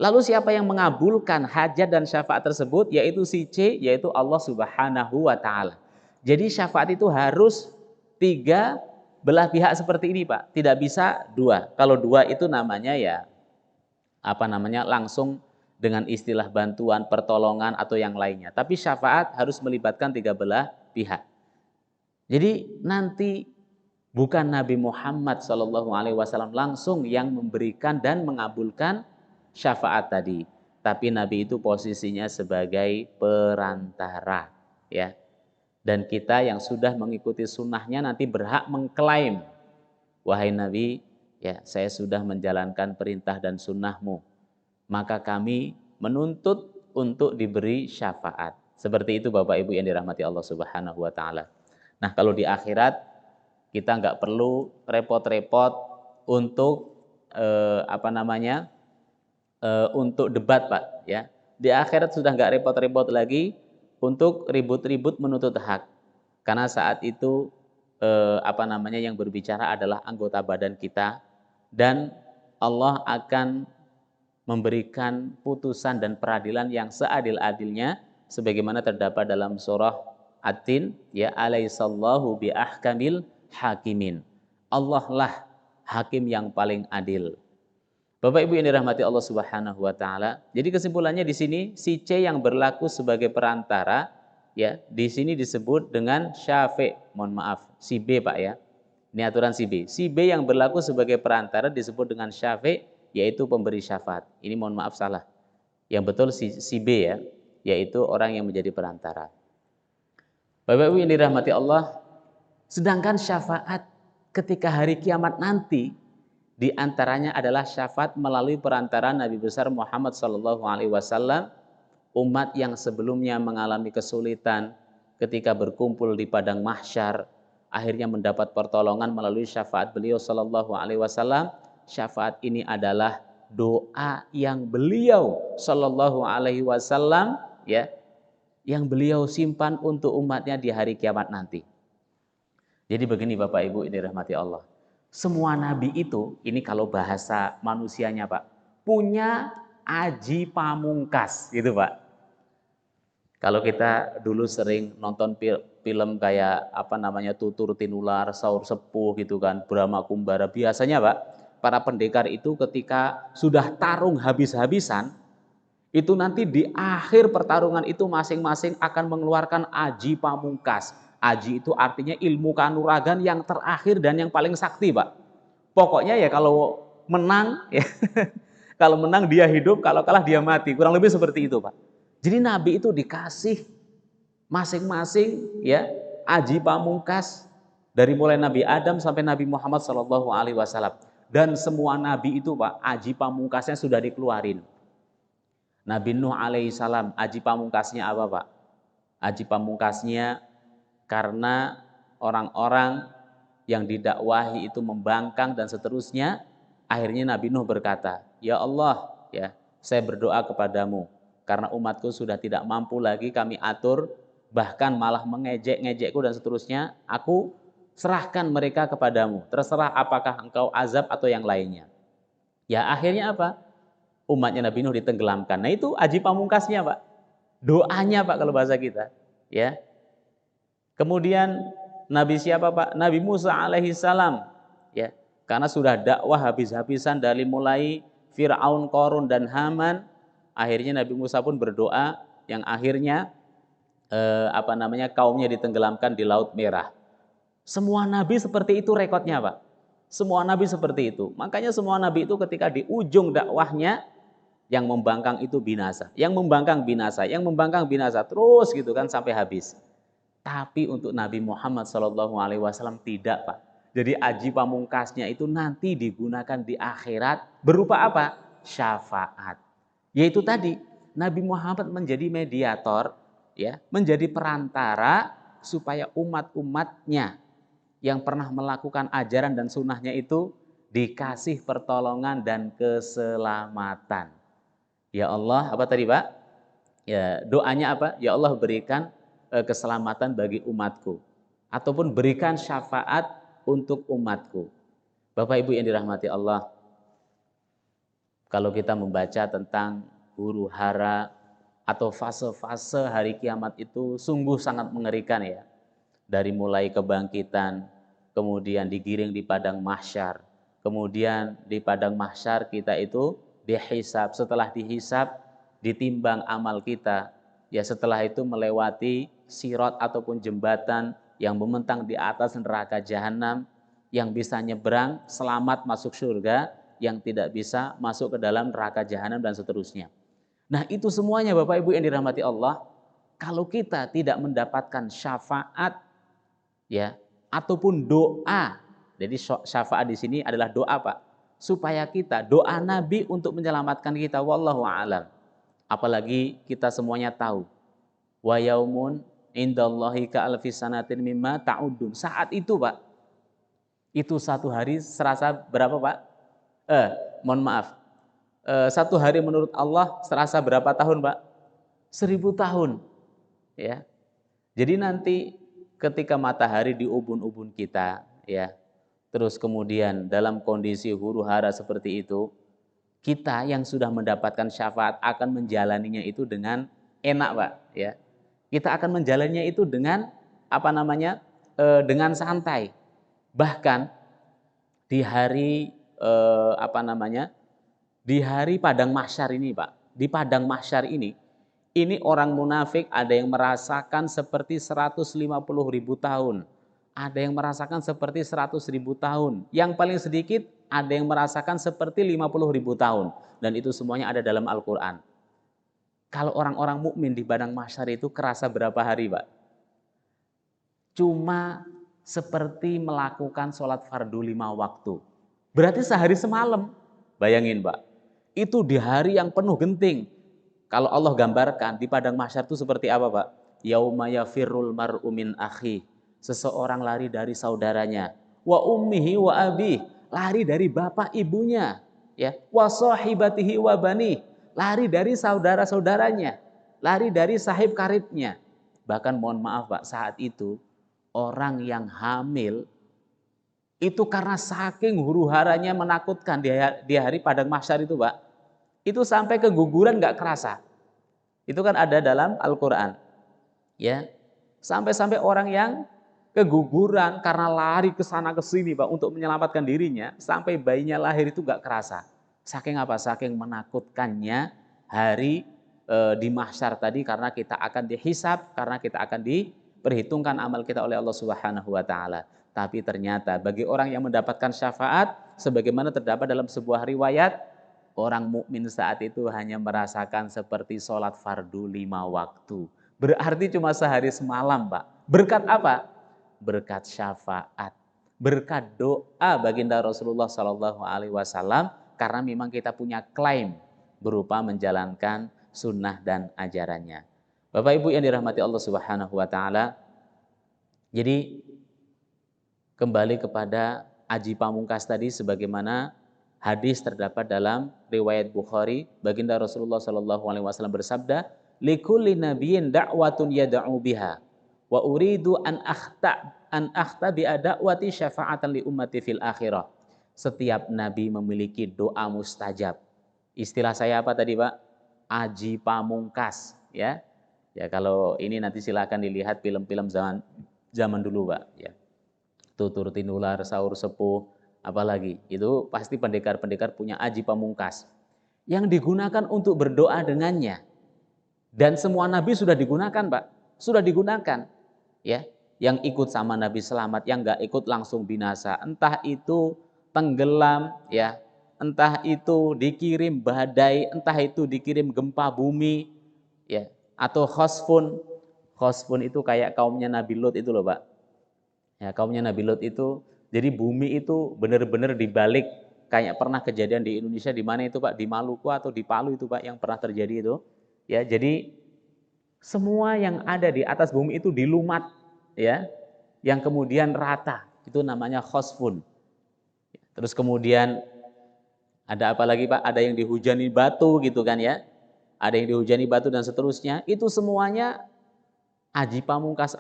Lalu siapa yang mengabulkan hajat dan syafaat tersebut? Yaitu si C, yaitu Allah Subhanahu wa Ta'ala. Jadi syafaat itu harus 3 belah pihak seperti ini, Pak. Tidak bisa 2. Kalau 2 itu namanya ya langsung dengan istilah bantuan, pertolongan atau yang lainnya. Tapi syafaat harus melibatkan 3 belah pihak. Jadi nanti bukan Nabi Muhammad SAW langsung yang memberikan dan mengabulkan syafaat tadi, tapi Nabi itu posisinya sebagai perantara, ya. Dan kita yang sudah mengikuti sunnahnya nanti berhak mengklaim, wahai Nabi, ya saya sudah menjalankan perintah dan sunnahmu, maka kami menuntut untuk diberi syafaat. Seperti itu Bapak Ibu yang dirahmati Allah Subhanahu wa Ta'ala. Nah, kalau di akhirat kita nggak perlu repot-repot untuk untuk debat, Pak, ya. Di akhirat sudah nggak repot-repot lagi untuk ribut-ribut menuntut hak. Karena saat itu yang berbicara adalah anggota badan kita dan Allah akan memberikan putusan dan peradilan yang seadil-adilnya sebagaimana terdapat dalam surah At-Tin, ya alaihissallahu biahkamil hakimin. Allah lah hakim yang paling adil. Bapak Ibu yang dirahmati Allah Subhanahu wa Ta'ala. Jadi kesimpulannya di sini si C yang berlaku sebagai perantara, ya di sini disebut dengan syafi'. Mohon maaf, si B Pak ya. Ini aturan si B. Si B yang berlaku sebagai perantara disebut dengan syafi', yaitu pemberi syafaat. Ini mohon maaf salah. Yang betul si B ya, yaitu orang yang menjadi perantara. Bapak Ibu yang dirahmati Allah, sedangkan syafaat ketika hari kiamat nanti di antaranya adalah syafaat melalui perantara Nabi besar Muhammad SAW, umat yang sebelumnya mengalami kesulitan ketika berkumpul di padang mahsyar, akhirnya mendapat pertolongan melalui syafaat beliau SAW. Syafaat ini adalah doa yang beliau SAW ya, yang beliau simpan untuk umatnya di hari kiamat nanti. Jadi begini Bapak Ibu ini rahmati Allah. Semua nabi itu, ini kalau bahasa manusianya Pak, punya aji pamungkas gitu Pak. Kalau kita dulu sering nonton film kayak Tutur Tinular, Saur Sepuh gitu kan, Brahma Kumbara, biasanya Pak, para pendekar itu ketika sudah tarung habis-habisan, itu nanti di akhir pertarungan itu masing-masing akan mengeluarkan aji pamungkas. Aji itu artinya ilmu kanuragan yang terakhir dan yang paling sakti, Pak. Pokoknya ya kalau menang, ya, kalau menang dia hidup, kalau kalah dia mati. Kurang lebih seperti itu, Pak. Jadi Nabi itu dikasih masing-masing ya aji pamungkas dari mulai Nabi Adam sampai Nabi Muhammad SAW. Dan semua Nabi itu, Pak, aji pamungkasnya sudah dikeluarin. Nabi Nuh alaihissalam, aji pamungkasnya apa Pak? Aji pamungkasnya karena orang-orang yang didakwahi itu membangkang dan seterusnya, akhirnya Nabi Nuh berkata, ya Allah, ya saya berdoa kepadamu, karena umatku sudah tidak mampu lagi kami atur, bahkan malah mengejek-ngejekku dan seterusnya, aku serahkan mereka kepadamu, terserah apakah engkau azab atau yang lainnya. Ya akhirnya apa? Umatnya Nabi Nuh ditenggelamkan. Nah itu aji pamungkasnya Pak. Doanya Pak kalau bahasa kita. Ya. Kemudian Nabi siapa Pak? Nabi Musa alaihi salam. Ya. Karena sudah dakwah habis-habisan dari mulai Fir'aun, Qarun dan Haman, akhirnya Nabi Musa pun berdoa yang akhirnya kaumnya ditenggelamkan di Laut Merah. Semua nabi seperti itu rekodnya Pak. Semua nabi seperti itu. Makanya semua nabi itu ketika di ujung dakwahnya yang membangkang itu binasa, yang membangkang binasa, yang membangkang binasa terus gitu kan sampai habis. Tapi untuk Nabi Muhammad SAW tidak Pak. Jadi aji pamungkasnya itu nanti digunakan di akhirat berupa apa? Syafaat. Yaitu tadi Nabi Muhammad menjadi mediator, ya, menjadi perantara supaya umat-umatnya yang pernah melakukan ajaran dan sunnahnya itu dikasih pertolongan dan keselamatan. Ya Allah, apa tadi Pak? Ya, doanya apa? Ya Allah berikan keselamatan bagi umatku. Ataupun berikan syafaat untuk umatku. Bapak Ibu yang dirahmati Allah, kalau kita membaca tentang huru hara atau fase-fase hari kiamat itu sungguh sangat mengerikan ya. Dari mulai kebangkitan, kemudian digiring di padang mahsyar. Kemudian di padang mahsyar kita itu dihisab, setelah dihisab ditimbang amal kita. Ya setelah itu melewati sirat ataupun jembatan yang membentang di atas neraka jahanam, yang bisa nyebrang selamat masuk surga, yang tidak bisa masuk ke dalam neraka jahanam dan seterusnya. Nah itu semuanya Bapak Ibu yang dirahmati Allah, kalau kita tidak mendapatkan syafaat ya ataupun doa. Jadi syafaat di sini adalah doa Pak, supaya kita doa Nabi untuk menyelamatkan kita, wallahu a'lam. Apalagi kita semuanya tahu wa yaumun indallahi ka alfi sanatin mimma ta'udun. Saat itu Pak, itu satu hari serasa berapa Pak? Mohon maaf. Satu hari menurut Allah serasa berapa tahun Pak? 1000 tahun. Ya. Jadi nanti ketika matahari di ubun-ubun kita, ya, terus kemudian dalam kondisi huru hara seperti itu, kita yang sudah mendapatkan syafaat akan menjalaninya itu dengan enak Pak. Ya. Kita akan menjalaninya itu dengan dengan santai. Bahkan di hari di hari padang mahsyar ini Pak, di padang mahsyar ini orang munafik ada yang merasakan seperti 150.000 tahun. Ada yang merasakan seperti 100.000 tahun. Yang paling sedikit ada yang merasakan seperti 50.000 tahun. Dan itu semuanya ada dalam Al-Quran. Kalau orang-orang mukmin di padang mahsyar itu kerasa berapa hari Pak? Cuma seperti melakukan sholat fardu 5 waktu. Berarti sehari semalam. Bayangin Pak. Itu di hari yang penuh genting. Kalau Allah gambarkan di padang mahsyar itu seperti apa Pak? Yauma yafirrul mar'u min akhi. Seseorang lari dari saudaranya. Wa ummihi wa abih. Lari dari bapak ibunya. Ya. Wa sahibatihi wa bani. Lari dari saudara-saudaranya. Lari dari sahib karibnya. Bahkan mohon maaf Pak, saat itu orang yang hamil itu karena saking huru-haranya menakutkan di hari padang mahsyar itu Pak. Itu sampai keguguran nggak kerasa. Itu kan ada dalam Al-Quran. Ya, sampai-sampai orang yang keguguran karena lari ke sana ke sini Pak untuk menyelamatkan dirinya, sampai bayinya lahir itu nggak kerasa. Saking apa? Saking menakutkannya hari di mahsyar tadi, karena kita akan dihisab, karena kita akan diperhitungkan amal kita oleh Allah Subhanahu wa taala. Tapi ternyata bagi orang yang mendapatkan syafaat, sebagaimana terdapat dalam sebuah riwayat, orang mukmin saat itu hanya merasakan seperti sholat fardu 5 waktu. Berarti cuma sehari semalam Pak. Berkat apa? Berkat syafaat. Berkat doa baginda Rasulullah SAW, karena memang kita punya klaim berupa menjalankan sunnah dan ajarannya. Bapak Ibu yang dirahmati Allah Subhanahu wa taala. Jadi kembali kepada aji pamungkas tadi, sebagaimana hadis terdapat dalam riwayat Bukhari, baginda Rasulullah SAW bersabda, likulli nabiyyin da'watun yad'u biha wa uridu an akhta bi da'wati syafa'atan li ummati fil akhirah. setiap nabi memiliki doa mustajab. Istilah saya apa tadi, Pak? Aji pamungkas, ya. Ya, kalau ini nanti silakan dilihat film-film zaman dulu, Pak, ya. Tutur tinular, sahur sepuh, apalagi. Itu pasti pendekar-pendekar punya aji pamungkas yang digunakan untuk berdoa dengannya. Dan semua nabi sudah digunakan, Pak. Sudah digunakan. Ya, yang ikut sama Nabi selamat, yang nggak ikut langsung binasa. Entah itu tenggelam, ya, entah itu dikirim badai, entah itu dikirim gempa bumi, ya, atau khosfun. Khosfun itu kayak kaumnya Nabi Lut itu loh, Pak. Ya, kaumnya Nabi Lut itu, jadi bumi itu benar-benar dibalik. Kayak pernah kejadian di Indonesia, di mana itu, Pak? Di Maluku atau di Palu itu, Pak, yang pernah terjadi itu. Ya, jadi semua yang ada di atas bumi itu dilumat, ya, yang kemudian rata, itu namanya khosfun. Terus kemudian ada apa lagi, Pak? Ada yang dihujani batu gitu kan, ya, ada yang dihujani batu dan seterusnya. Itu semuanya aji pamungkas,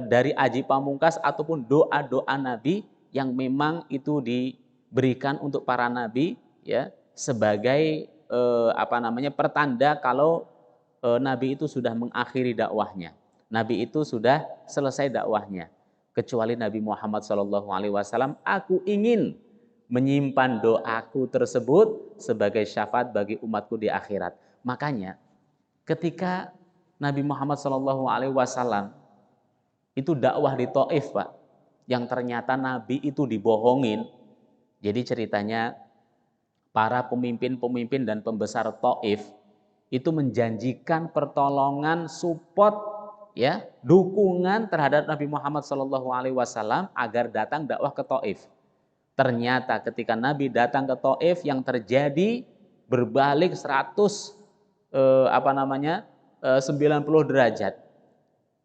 dari aji pamungkas ataupun doa-doa Nabi yang memang itu diberikan untuk para Nabi, ya, sebagai pertanda kalau Nabi itu sudah mengakhiri dakwahnya. Nabi itu sudah selesai dakwahnya. Kecuali Nabi Muhammad SAW, aku ingin menyimpan doaku tersebut sebagai syafaat bagi umatku di akhirat. Makanya ketika Nabi Muhammad SAW itu dakwah di Taif, Pak, yang ternyata Nabi itu dibohongin. Jadi ceritanya para pemimpin-pemimpin dan pembesar Taif itu menjanjikan pertolongan, support, ya, dukungan terhadap Nabi Muhammad SAW agar datang dakwah ke Taif. Ternyata ketika Nabi datang ke Taif, yang terjadi berbalik 90 derajat.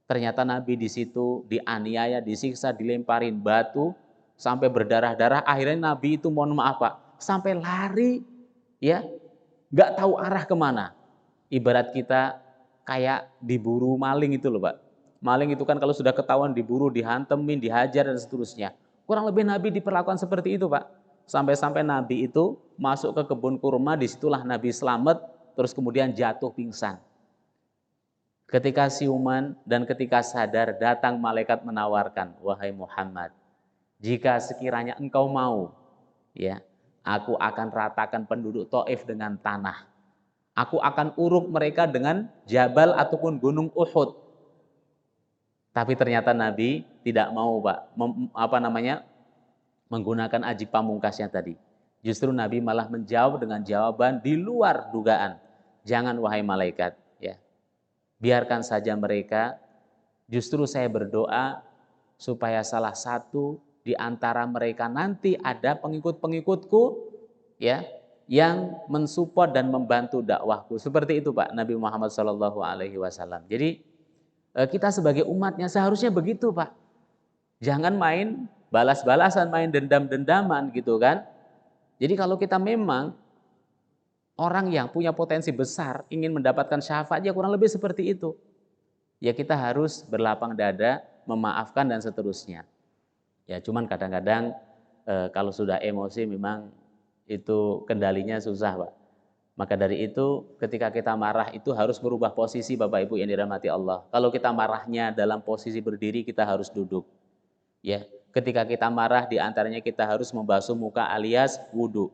Ternyata Nabi di situ dianiaya, disiksa, dilemparin batu sampai berdarah-darah. Akhirnya Nabi itu, mohon maaf, Pak, sampai lari, ya, nggak tahu arah kemana. Ibarat kita kayak diburu maling itu loh, Pak. Maling itu kan kalau sudah ketahuan diburu, dihantemin, dihajar dan seterusnya. Kurang lebih Nabi diperlakukan seperti itu, Pak. Sampai-sampai Nabi itu masuk ke kebun kurma, disitulah Nabi selamat, terus kemudian jatuh pingsan. Ketika siuman dan ketika sadar, datang malaikat menawarkan, wahai Muhammad, jika sekiranya engkau mau, ya, aku akan ratakan penduduk Taif dengan tanah. Aku akan uruk mereka dengan jabal ataupun gunung Uhud. Tapi ternyata Nabi tidak mau, Pak, menggunakan aji pamungkasnya tadi. Justru Nabi malah menjawab dengan jawaban di luar dugaan. Jangan, wahai malaikat, ya, biarkan saja mereka. Justru saya berdoa supaya salah satu di antara mereka nanti ada pengikut-pengikutku, ya, yang mensupport dan membantu dakwahku. Seperti itu, Pak, Nabi Muhammad SAW. Jadi kita sebagai umatnya seharusnya begitu, Pak. Jangan main balas-balasan, main dendam-dendaman gitu kan. Jadi kalau kita memang orang yang punya potensi besar ingin mendapatkan syafaat, ya kurang lebih seperti itu. Ya kita harus berlapang dada, memaafkan dan seterusnya. Ya cuman kadang-kadang kalau sudah emosi memang itu kendalinya susah, Pak. Maka dari itu ketika kita marah itu harus berubah posisi, Bapak Ibu yang dirahmati Allah. Kalau kita marahnya dalam posisi berdiri, kita harus duduk. Ya, ketika kita marah di antaranya kita harus membasuh muka alias wudhu.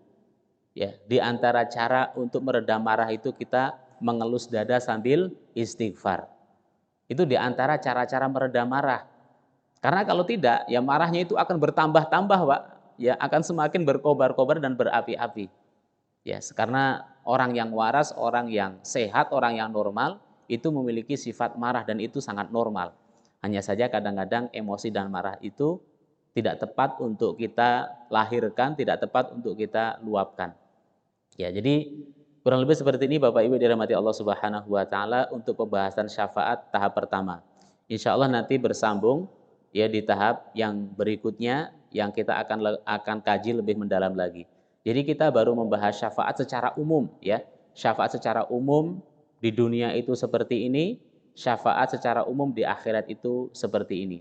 Ya, di antara cara untuk meredam marah itu kita mengelus dada sambil istighfar. Itu di antara cara-cara meredam marah. Karena kalau tidak, ya marahnya itu akan bertambah-tambah, Pak. Ya, akan semakin berkobar-kobar dan berapi-api. Ya, karena orang yang waras, orang yang sehat, orang yang normal itu memiliki sifat marah dan itu sangat normal. Hanya saja kadang-kadang emosi dan marah itu tidak tepat untuk kita lahirkan, tidak tepat untuk kita luapkan. Ya, jadi kurang lebih seperti ini Bapak Ibu dirahmati Allah Subhanahu wa taala untuk pembahasan syafaat tahap pertama. Insya Allah nanti bersambung ya di tahap yang berikutnya yang kita akan kaji lebih mendalam lagi. Jadi kita baru membahas syafaat secara umum ya. Syafaat secara umum di dunia itu seperti ini, syafaat secara umum di akhirat itu seperti ini.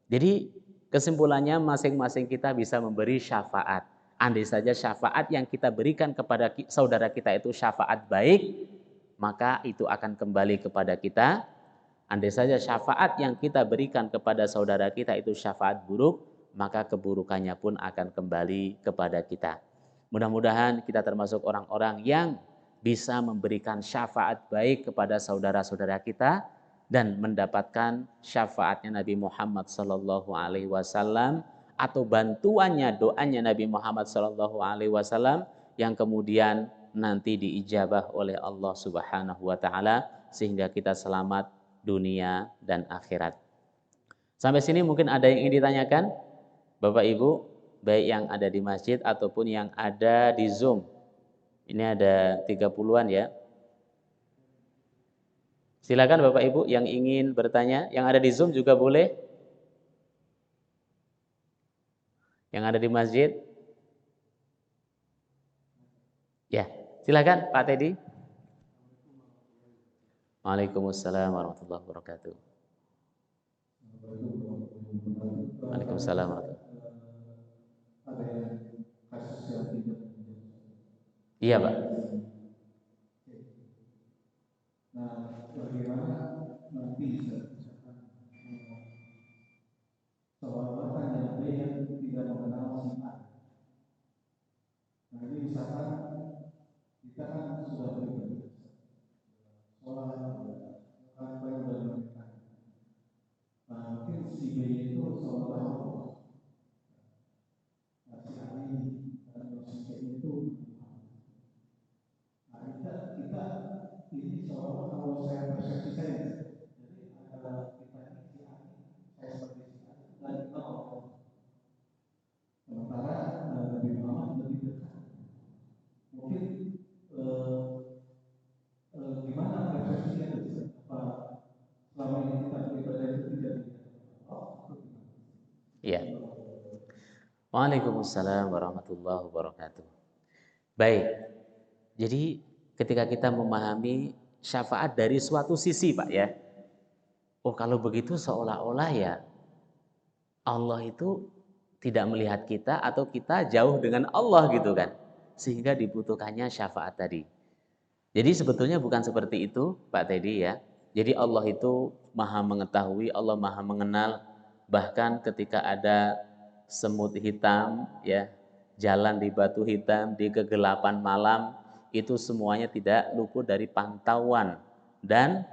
Jadi kesimpulannya masing-masing kita bisa memberi syafaat. andai saja syafaat yang kita berikan kepada saudara kita itu syafaat baik, maka itu akan kembali kepada kita. Andai saja syafaat yang kita berikan kepada saudara kita itu syafaat buruk, maka keburukannya pun akan kembali kepada kita. Mudah-mudahan kita termasuk orang-orang yang bisa memberikan syafaat baik kepada saudara-saudara kita dan mendapatkan syafaatnya Nabi Muhammad SAW atau bantuannya, doanya Nabi Muhammad SAW yang kemudian nanti diijabah oleh Allah Subhanahu wa taala sehingga kita selamat dunia dan akhirat. Sampai sini mungkin ada yang ingin ditanyakan Bapak Ibu, baik yang ada di masjid ataupun yang ada di Zoom. Ini ada 30-an ya. Silakan Bapak Ibu yang ingin bertanya, yang ada di Zoom juga boleh. Yang ada di masjid. Ya, silakan Pak Teddy. Waalaikumsalam warahmatullahi wabarakatuh. Waalaikumsalam warahmatullahi wabarakatuh. Iya Pak. Nah, bagaimana nanti seorang yang B yang tidak mengenal si A. Nah, ini misalkan kita kan sudah beribadah, sholat, apa yang sudah dilakukan. Nah, mungkin si B itu seolah Allah. Nah, si A ini dan si C itu. Nah, kita ini seolah kalau saya persepsi saya, jadi ada kita ini si A, saya sebagai si A dan kita Allah. Sementara Nabi Muhammad lebih dekat. Mungkin gimana persepsinya itu? Apa selama ini kita beribadah itu tidak Allah? Iya. Waalaikumsalam warahmatullahi wabarakatuh. Baik. Jadi ketika kita memahami syafaat dari suatu sisi Pak ya. Oh kalau begitu seolah-olah ya Allah itu tidak melihat kita atau kita jauh dengan Allah gitu kan. Sehingga dibutuhkannya syafaat tadi. Jadi sebetulnya bukan seperti itu Pak Teddy ya. Jadi Allah itu maha mengetahui, Allah maha mengenal. Bahkan ketika ada semut hitam ya, jalan di batu hitam, di kegelapan malam, itu semuanya tidak luput dari pantauan dan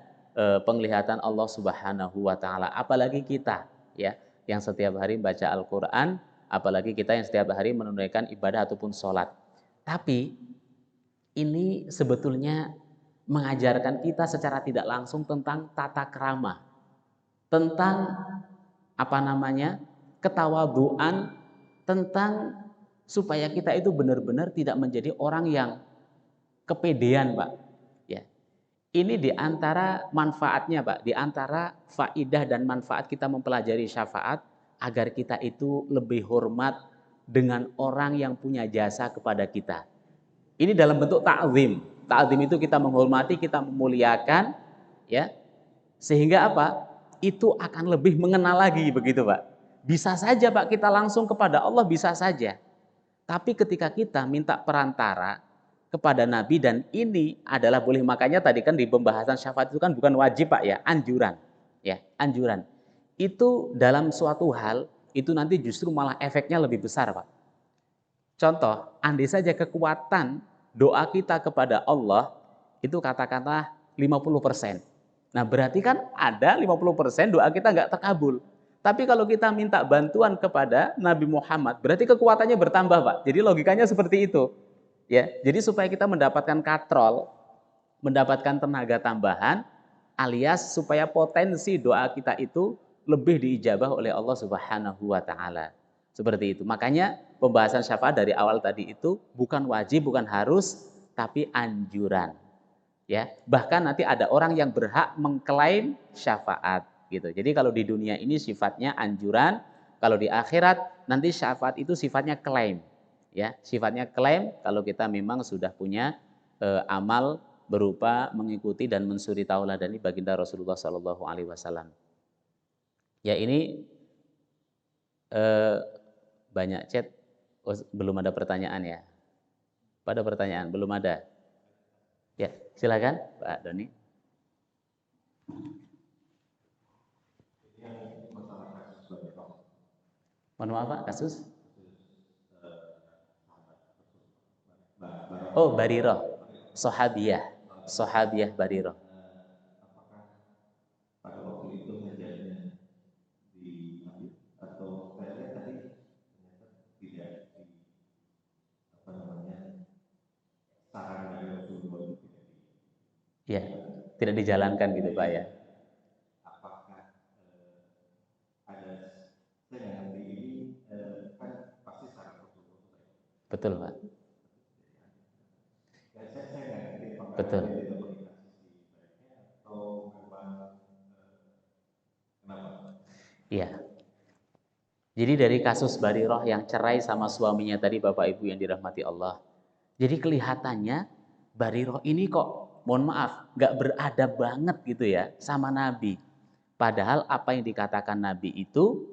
penglihatan Allah Subhanahu wa taala. Apalagi kita ya, yang setiap hari baca Al-Qur'an, apalagi kita yang setiap hari menunaikan ibadah ataupun sholat. Tapi ini sebetulnya mengajarkan kita secara tidak langsung tentang tata krama, tentang ketawaduan, tentang supaya kita itu benar-benar tidak menjadi orang yang kepedean, Pak. Ya. Ini diantara manfaatnya, Pak, diantara faidah dan manfaat kita mempelajari syafaat agar kita itu lebih hormat dengan orang yang punya jasa kepada kita. Ini dalam bentuk ta'zim. Ta'zim itu kita menghormati, kita memuliakan, ya. Sehingga apa? Itu akan lebih mengenal lagi begitu, Pak. Bisa saja, Pak, kita langsung kepada Allah bisa saja. Tapi ketika kita minta perantara kepada Nabi dan ini adalah boleh, makanya tadi kan di pembahasan syafaat itu kan bukan wajib, Pak ya, anjuran. Ya, anjuran. Itu dalam suatu hal itu nanti justru malah efeknya lebih besar, Pak. Contoh, andai saja kekuatan doa kita kepada Allah itu katakanlah 50%. Nah berarti kan ada 50% doa kita nggak terkabul. Tapi kalau kita minta bantuan kepada Nabi Muhammad, berarti kekuatannya bertambah Pak. Jadi logikanya seperti itu. Ya, jadi supaya kita mendapatkan katrol, mendapatkan tenaga tambahan, alias supaya potensi doa kita itu lebih diijabah oleh Allah Subhanahu wa taala. Seperti itu. Makanya pembahasan syafaat dari awal tadi itu bukan wajib, bukan harus, tapi anjuran. Ya, bahkan nanti ada orang yang berhak mengklaim syafaat gitu. Jadi kalau di dunia ini sifatnya anjuran, kalau di akhirat nanti syafaat itu sifatnya klaim. Ya, sifatnya klaim kalau kita memang sudah punya amal berupa mengikuti dan mensuri tauladani baginda Rasulullah Shallallahu alaihi wasallam. Ya ini banyak chat Oh, belum ada pertanyaan ya? Pada pertanyaan belum ada. Ya, silakan Pak Doni. Mohon maaf Pak, kasus? Oh, Bariroh. Sahabiyah. Sahabiyah Bariroh. Apakah pada waktu itu hajatnya di atau saya tadi ternyata tidak di apa namanya saran dari Rasulullah itu tidak di Ya, tidak dijalankan gitu Pak ya. apakah ada saya nanti ini kan pasti saran Rasulullah itu Betul Pak. saya nggak ngerti apakah Betul. dia tidak mengikuti baiknya atau memang kenapa? Iya. Jadi dari kasus Bariroh yang cerai sama suaminya tadi Bapak Ibu yang dirahmati Allah. Jadi kelihatannya Bariroh ini kok, mohon maaf, nggak beradab banget gitu ya sama Nabi. Padahal apa yang dikatakan Nabi itu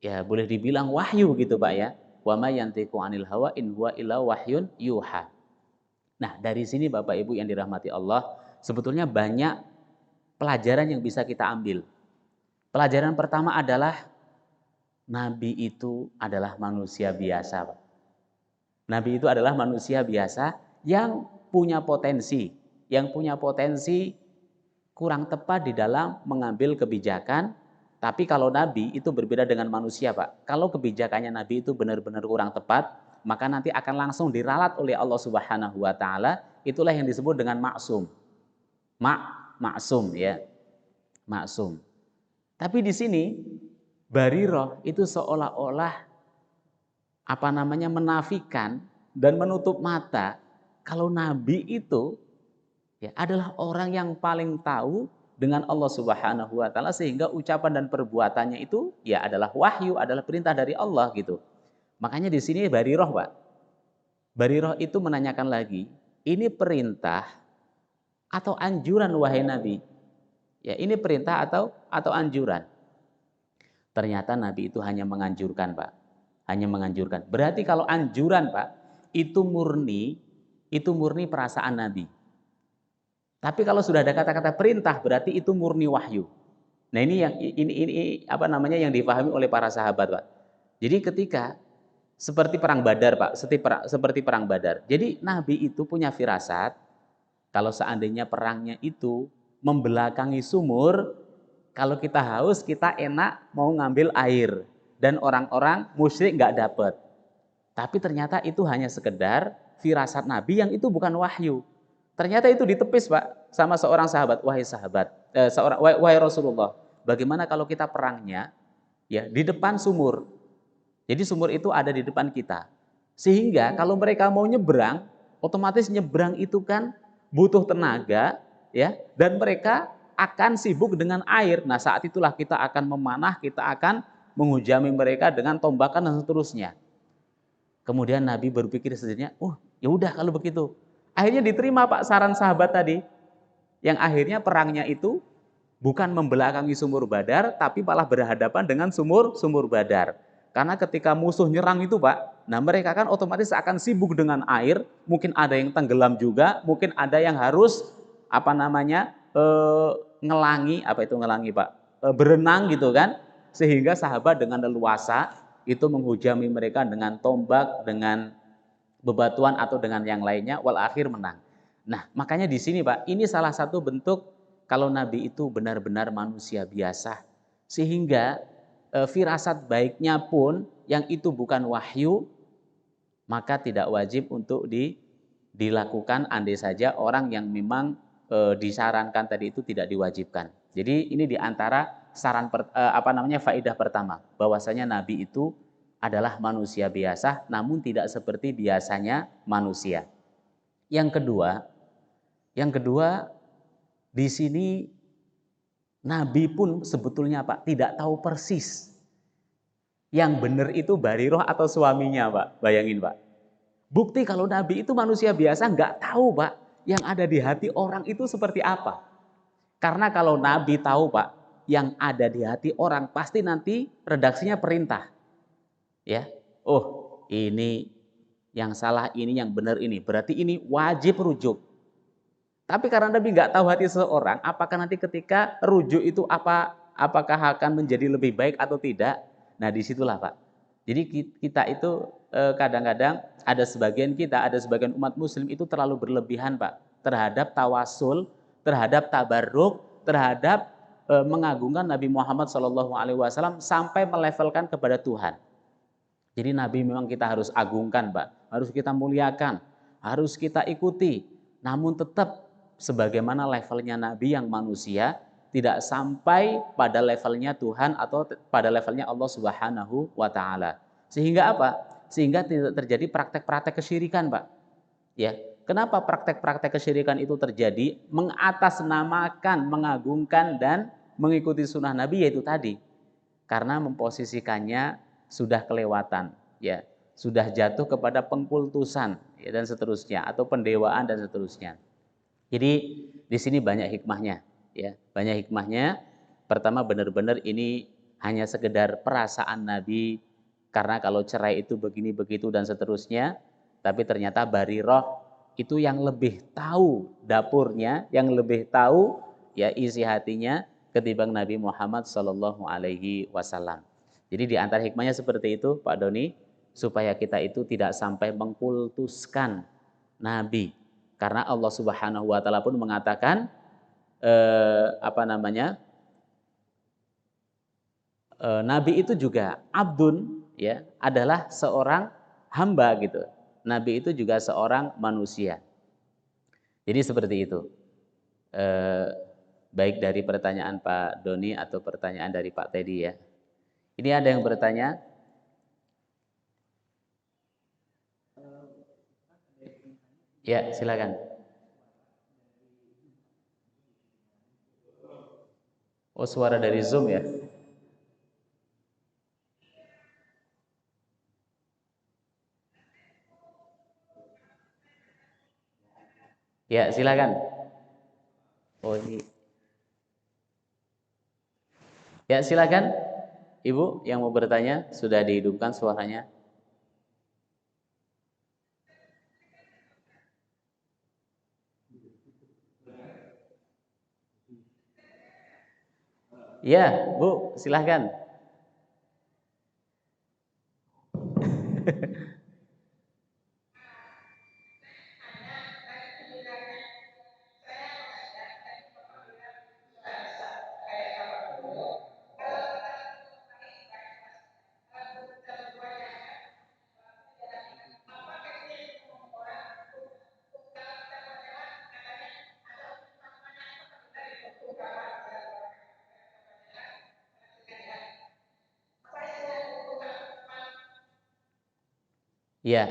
ya boleh dibilang wahyu gitu Pak ya. Wa ma yantiqu 'anil hawa in huwa illa wahyun yuha. Nah, dari sini Bapak Ibu yang dirahmati Allah, sebetulnya banyak pelajaran yang bisa kita ambil. Pelajaran pertama adalah Nabi itu adalah manusia biasa, Pak. Nabi itu adalah manusia biasa yang punya potensi kurang tepat di dalam mengambil kebijakan. Tapi kalau Nabi itu berbeda dengan manusia, Pak. Kalau kebijakannya Nabi itu benar-benar kurang tepat, maka nanti akan langsung diralat oleh Allah Subhanahu wa taala. Itulah yang disebut dengan maksum. Maksum ya. Maksum. Tapi di sini Bariroh itu seolah-olah menafikan dan menutup mata kalau Nabi itu ya adalah orang yang paling tahu dengan Allah Subhanahu wa taala sehingga ucapan dan perbuatannya itu ya adalah wahyu, adalah perintah dari Allah gitu. Makanya di sini Bariroh, Pak. Bariroh itu menanyakan lagi, ini perintah atau anjuran wahai Nabi? Ya, ini perintah atau anjuran? Ternyata Nabi itu hanya menganjurkan, Pak. Hanya menganjurkan. Berarti kalau anjuran, Pak, itu murni perasaan Nabi. Tapi kalau sudah ada kata-kata perintah, berarti itu murni wahyu. Nah, ini yang dipahami oleh para sahabat, Pak. Jadi ketika seperti perang Badar, Pak, seperti perang Badar. Jadi Nabi itu punya firasat kalau seandainya perangnya itu membelakangi sumur, kalau kita haus, kita enak mau ngambil air. Dan orang-orang musyrik nggak dapat. Tapi ternyata itu hanya sekedar firasat Nabi yang itu bukan wahyu. Ternyata itu ditepis, Pak, sama seorang sahabat. Wahai Rasulullah, bagaimana kalau kita perangnya ya di depan sumur? Jadi sumur itu ada di depan kita. Sehingga kalau mereka mau nyebrang, otomatis nyebrang itu kan butuh tenaga, ya, dan mereka akan sibuk dengan air. Nah, saat itulah kita akan memanah, kita akan menghujami mereka dengan tombakan dan seterusnya. Kemudian Nabi berpikir sejadinya, ya udah kalau begitu. Akhirnya diterima, Pak, saran sahabat tadi. Yang akhirnya perangnya itu bukan membelakangi sumur Badar, tapi malah berhadapan dengan sumur Badar. Karena ketika musuh nyerang itu, Pak, nah mereka kan otomatis akan sibuk dengan air, mungkin ada yang tenggelam juga, mungkin ada yang harus berenang gitu kan, sehingga sahabat dengan leluasa itu menghujami mereka dengan tombak, dengan bebatuan atau dengan yang lainnya, wal akhir menang. Nah, makanya di sini, Pak, ini salah satu bentuk kalau Nabi itu benar-benar manusia biasa, sehingga firasat baiknya pun yang itu bukan wahyu, maka tidak wajib untuk dilakukan, andai saja orang yang memang disarankan tadi itu tidak diwajibkan. Jadi ini diantara faidah pertama, bahwasanya Nabi itu adalah manusia biasa, namun tidak seperti biasanya manusia. Yang kedua di sini Nabi pun sebetulnya, Pak, tidak tahu persis yang benar itu Bariroh atau suaminya, Pak. Bayangin, Pak. Bukti kalau Nabi itu manusia biasa nggak tahu, Pak, yang ada di hati orang itu seperti apa. Karena kalau Nabi tahu, Pak, yang ada di hati orang pasti nanti redaksinya perintah. Ya. ini yang salah, ini yang benar ini. Berarti ini wajib rujuk. Tapi karena Nabi nggak tahu hati seseorang, apakah nanti ketika rujuk itu apakah akan menjadi lebih baik atau tidak? Nah disitulah Pak. Jadi kita itu kadang-kadang ada sebagian umat muslim itu terlalu berlebihan Pak. Terhadap tawasul, terhadap tabarruk, terhadap mengagungkan Nabi Muhammad SAW sampai melevelkan kepada Tuhan. Jadi Nabi memang kita harus agungkan Pak. Harus kita muliakan, harus kita ikuti. Namun tetap sebagaimana levelnya Nabi yang manusia, tidak sampai pada levelnya Tuhan atau pada levelnya Allah Subhanahu wa taala. Sehingga apa? Sehingga tidak terjadi praktek-praktek kesyirikan, Pak. Ya. Kenapa praktek-praktek kesyirikan itu terjadi? Mengatasnamakan, mengagungkan dan mengikuti sunnah Nabi, yaitu tadi. Karena memposisikannya sudah kelewatan, ya. Sudah jatuh kepada pengkultusan, ya, dan seterusnya, atau pendewaan dan seterusnya. Jadi di sini banyak hikmahnya, ya, banyak hikmahnya. Pertama, benar-benar ini hanya sekedar perasaan Nabi, karena kalau cerai itu begini begitu dan seterusnya. Tapi ternyata Bariroh itu yang lebih tahu dapurnya, yang lebih tahu ya isi hatinya ketimbang Nabi Muhammad Shallallahu Alaihi Wasallam. Jadi di antara hikmahnya seperti itu, Pak Doni, supaya kita itu tidak sampai mengkultuskan Nabi. Karena Allah Subhanahu wa taala pun mengatakan Nabi itu juga abdun, ya, adalah seorang hamba gitu. Nabi itu juga seorang manusia. Jadi seperti itu. Baik dari pertanyaan Pak Doni atau pertanyaan dari Pak Teddy, ya. Ini ada yang bertanya? Ya, silakan. Oh, suara dari Zoom, ya? Ya, silakan. Oh, ini. Ya, silakan. Ibu yang mau bertanya, sudah dihidupkan suaranya. Ya, Bu, silahkan. Ya,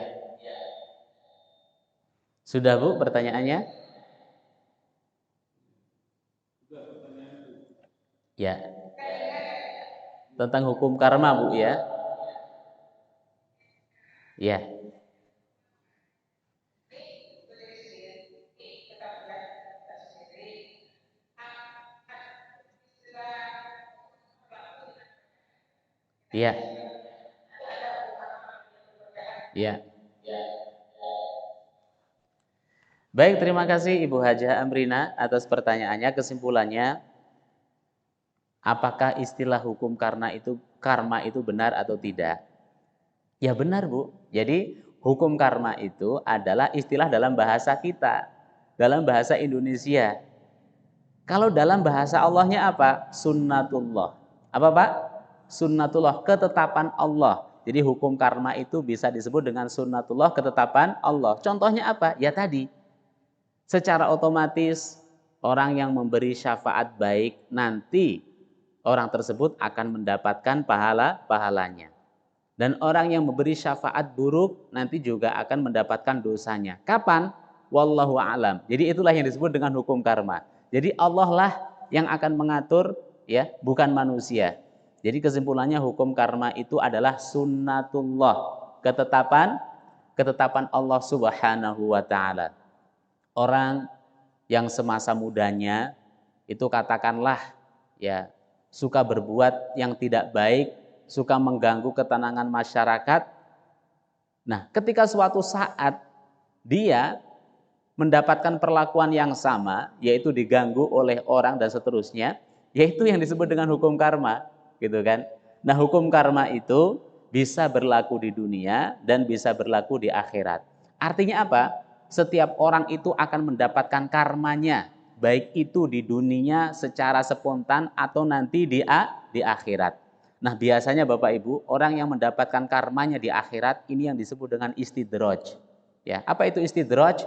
sudah Bu pertanyaannya? Ya, tentang hukum karma Bu, ya. Ya. Ya. Ya. Baik, terima kasih Ibu Hajah Amrina atas pertanyaannya. Kesimpulannya, apakah istilah hukum karma itu benar atau tidak? Ya benar Bu. Jadi hukum karma itu adalah istilah dalam bahasa kita, dalam bahasa Indonesia. Kalau dalam bahasa Allahnya apa? Sunnatullah. Apa Pak? Sunnatullah, ketetapan Allah. Jadi hukum karma itu bisa disebut dengan sunnatullah, ketetapan Allah. Contohnya apa? Ya tadi, secara otomatis orang yang memberi syafaat baik nanti orang tersebut akan mendapatkan pahalanya. Dan orang yang memberi syafaat buruk nanti juga akan mendapatkan dosanya. Kapan? Wallahu a'lam. Jadi itulah yang disebut dengan hukum karma. Jadi Allah lah yang akan mengatur, ya, bukan manusia. Jadi kesimpulannya hukum karma itu adalah sunnatullah, ketetapan Allah Subhanahu wa taala. Orang yang semasa mudanya itu katakanlah, ya, suka berbuat yang tidak baik, suka mengganggu ketenangan masyarakat, Nah, ketika suatu saat dia mendapatkan perlakuan yang sama, yaitu diganggu oleh orang dan seterusnya, yaitu yang disebut dengan hukum karma, gitu kan. Nah, hukum karma itu bisa berlaku di dunia dan bisa berlaku di akhirat. Artinya apa? Setiap orang itu akan mendapatkan karmanya, baik itu di dunia secara spontan atau nanti di akhirat. Nah, biasanya Bapak Ibu, orang yang mendapatkan karmanya di akhirat ini yang disebut dengan istidraj. Ya, apa itu istidraj?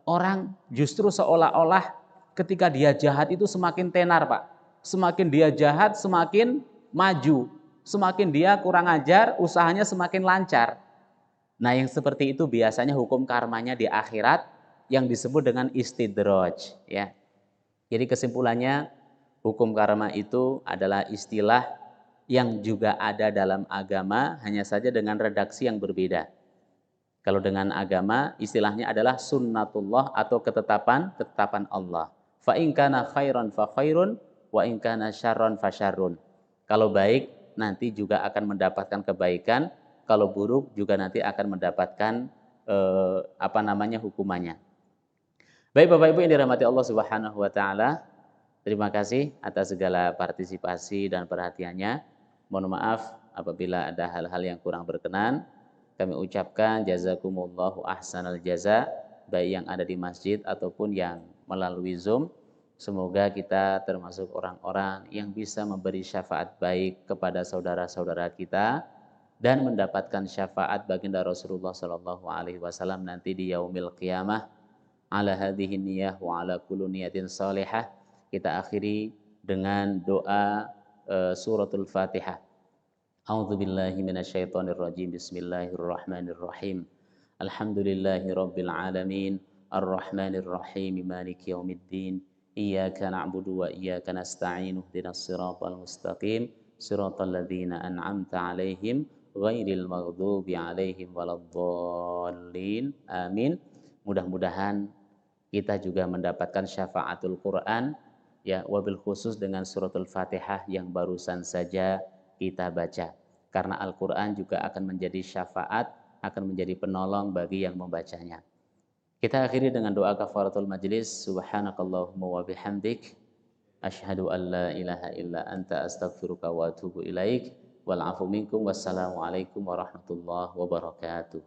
Orang justru seolah-olah ketika dia jahat itu semakin tenar, Pak. Semakin dia jahat, semakin maju. Semakin dia kurang ajar, usahanya semakin lancar. Nah, yang seperti itu biasanya hukum karmanya di akhirat yang disebut dengan istidraj, ya. Jadi kesimpulannya, hukum karma itu adalah istilah yang juga ada dalam agama, hanya saja dengan redaksi yang berbeda. Kalau dengan agama, istilahnya adalah sunnatullah atau ketetapan Allah. Fa in kana khairan fa khairun wa in kana syarran fa syarrun. Kalau baik nanti juga akan mendapatkan kebaikan, kalau buruk juga nanti akan mendapatkan hukumannya. Baik Bapak Ibu yang dirahmati Allah Subhanahu wa taala, terima kasih atas segala partisipasi dan perhatiannya. Mohon maaf apabila ada hal-hal yang kurang berkenan. Kami ucapkan jazakumullahu ahsanal jaza, baik yang ada di masjid ataupun yang melalui Zoom. Semoga kita termasuk orang-orang yang bisa memberi syafaat baik kepada saudara-saudara kita dan mendapatkan syafaat baginda Rasulullah sallallahu alaihi wasallam nanti di yaumil qiyamah. Ala hadhihi niyah wa ala kulli niyatin salihah. Kita akhiri dengan doa suratul Fatihah. A'udzu billahi minasyaitonir rajim. Bismillahirrahmanirrahim. Alhamdulillahi rabbil alamin. Arrahmanir rahim. Maliki yaumiddin. Iyyaka na'budu wa iyyaka nasta'in. Ihdinas siratal mustaqim. Siratal ladzina an'amta 'alaihim ghairil maghdubi 'alaihim waladdallin. Amin. Mudah-mudahan kita juga mendapatkan syafaatul Quran, ya, wabil khusus dengan suratul Fatihah yang barusan saja kita baca. Karena Al-Quran juga akan menjadi syafaat, akan menjadi penolong bagi yang membacanya. Kita akhiri dengan doa kafaratul majlis. Subhanakallahumma wa bihamdik, asyhadu an la ilaha illa anta astaghfiruka wa atubu ilaik. Wal afu minkum. Wassalamualaikum warahmatullahi wabarakatuh.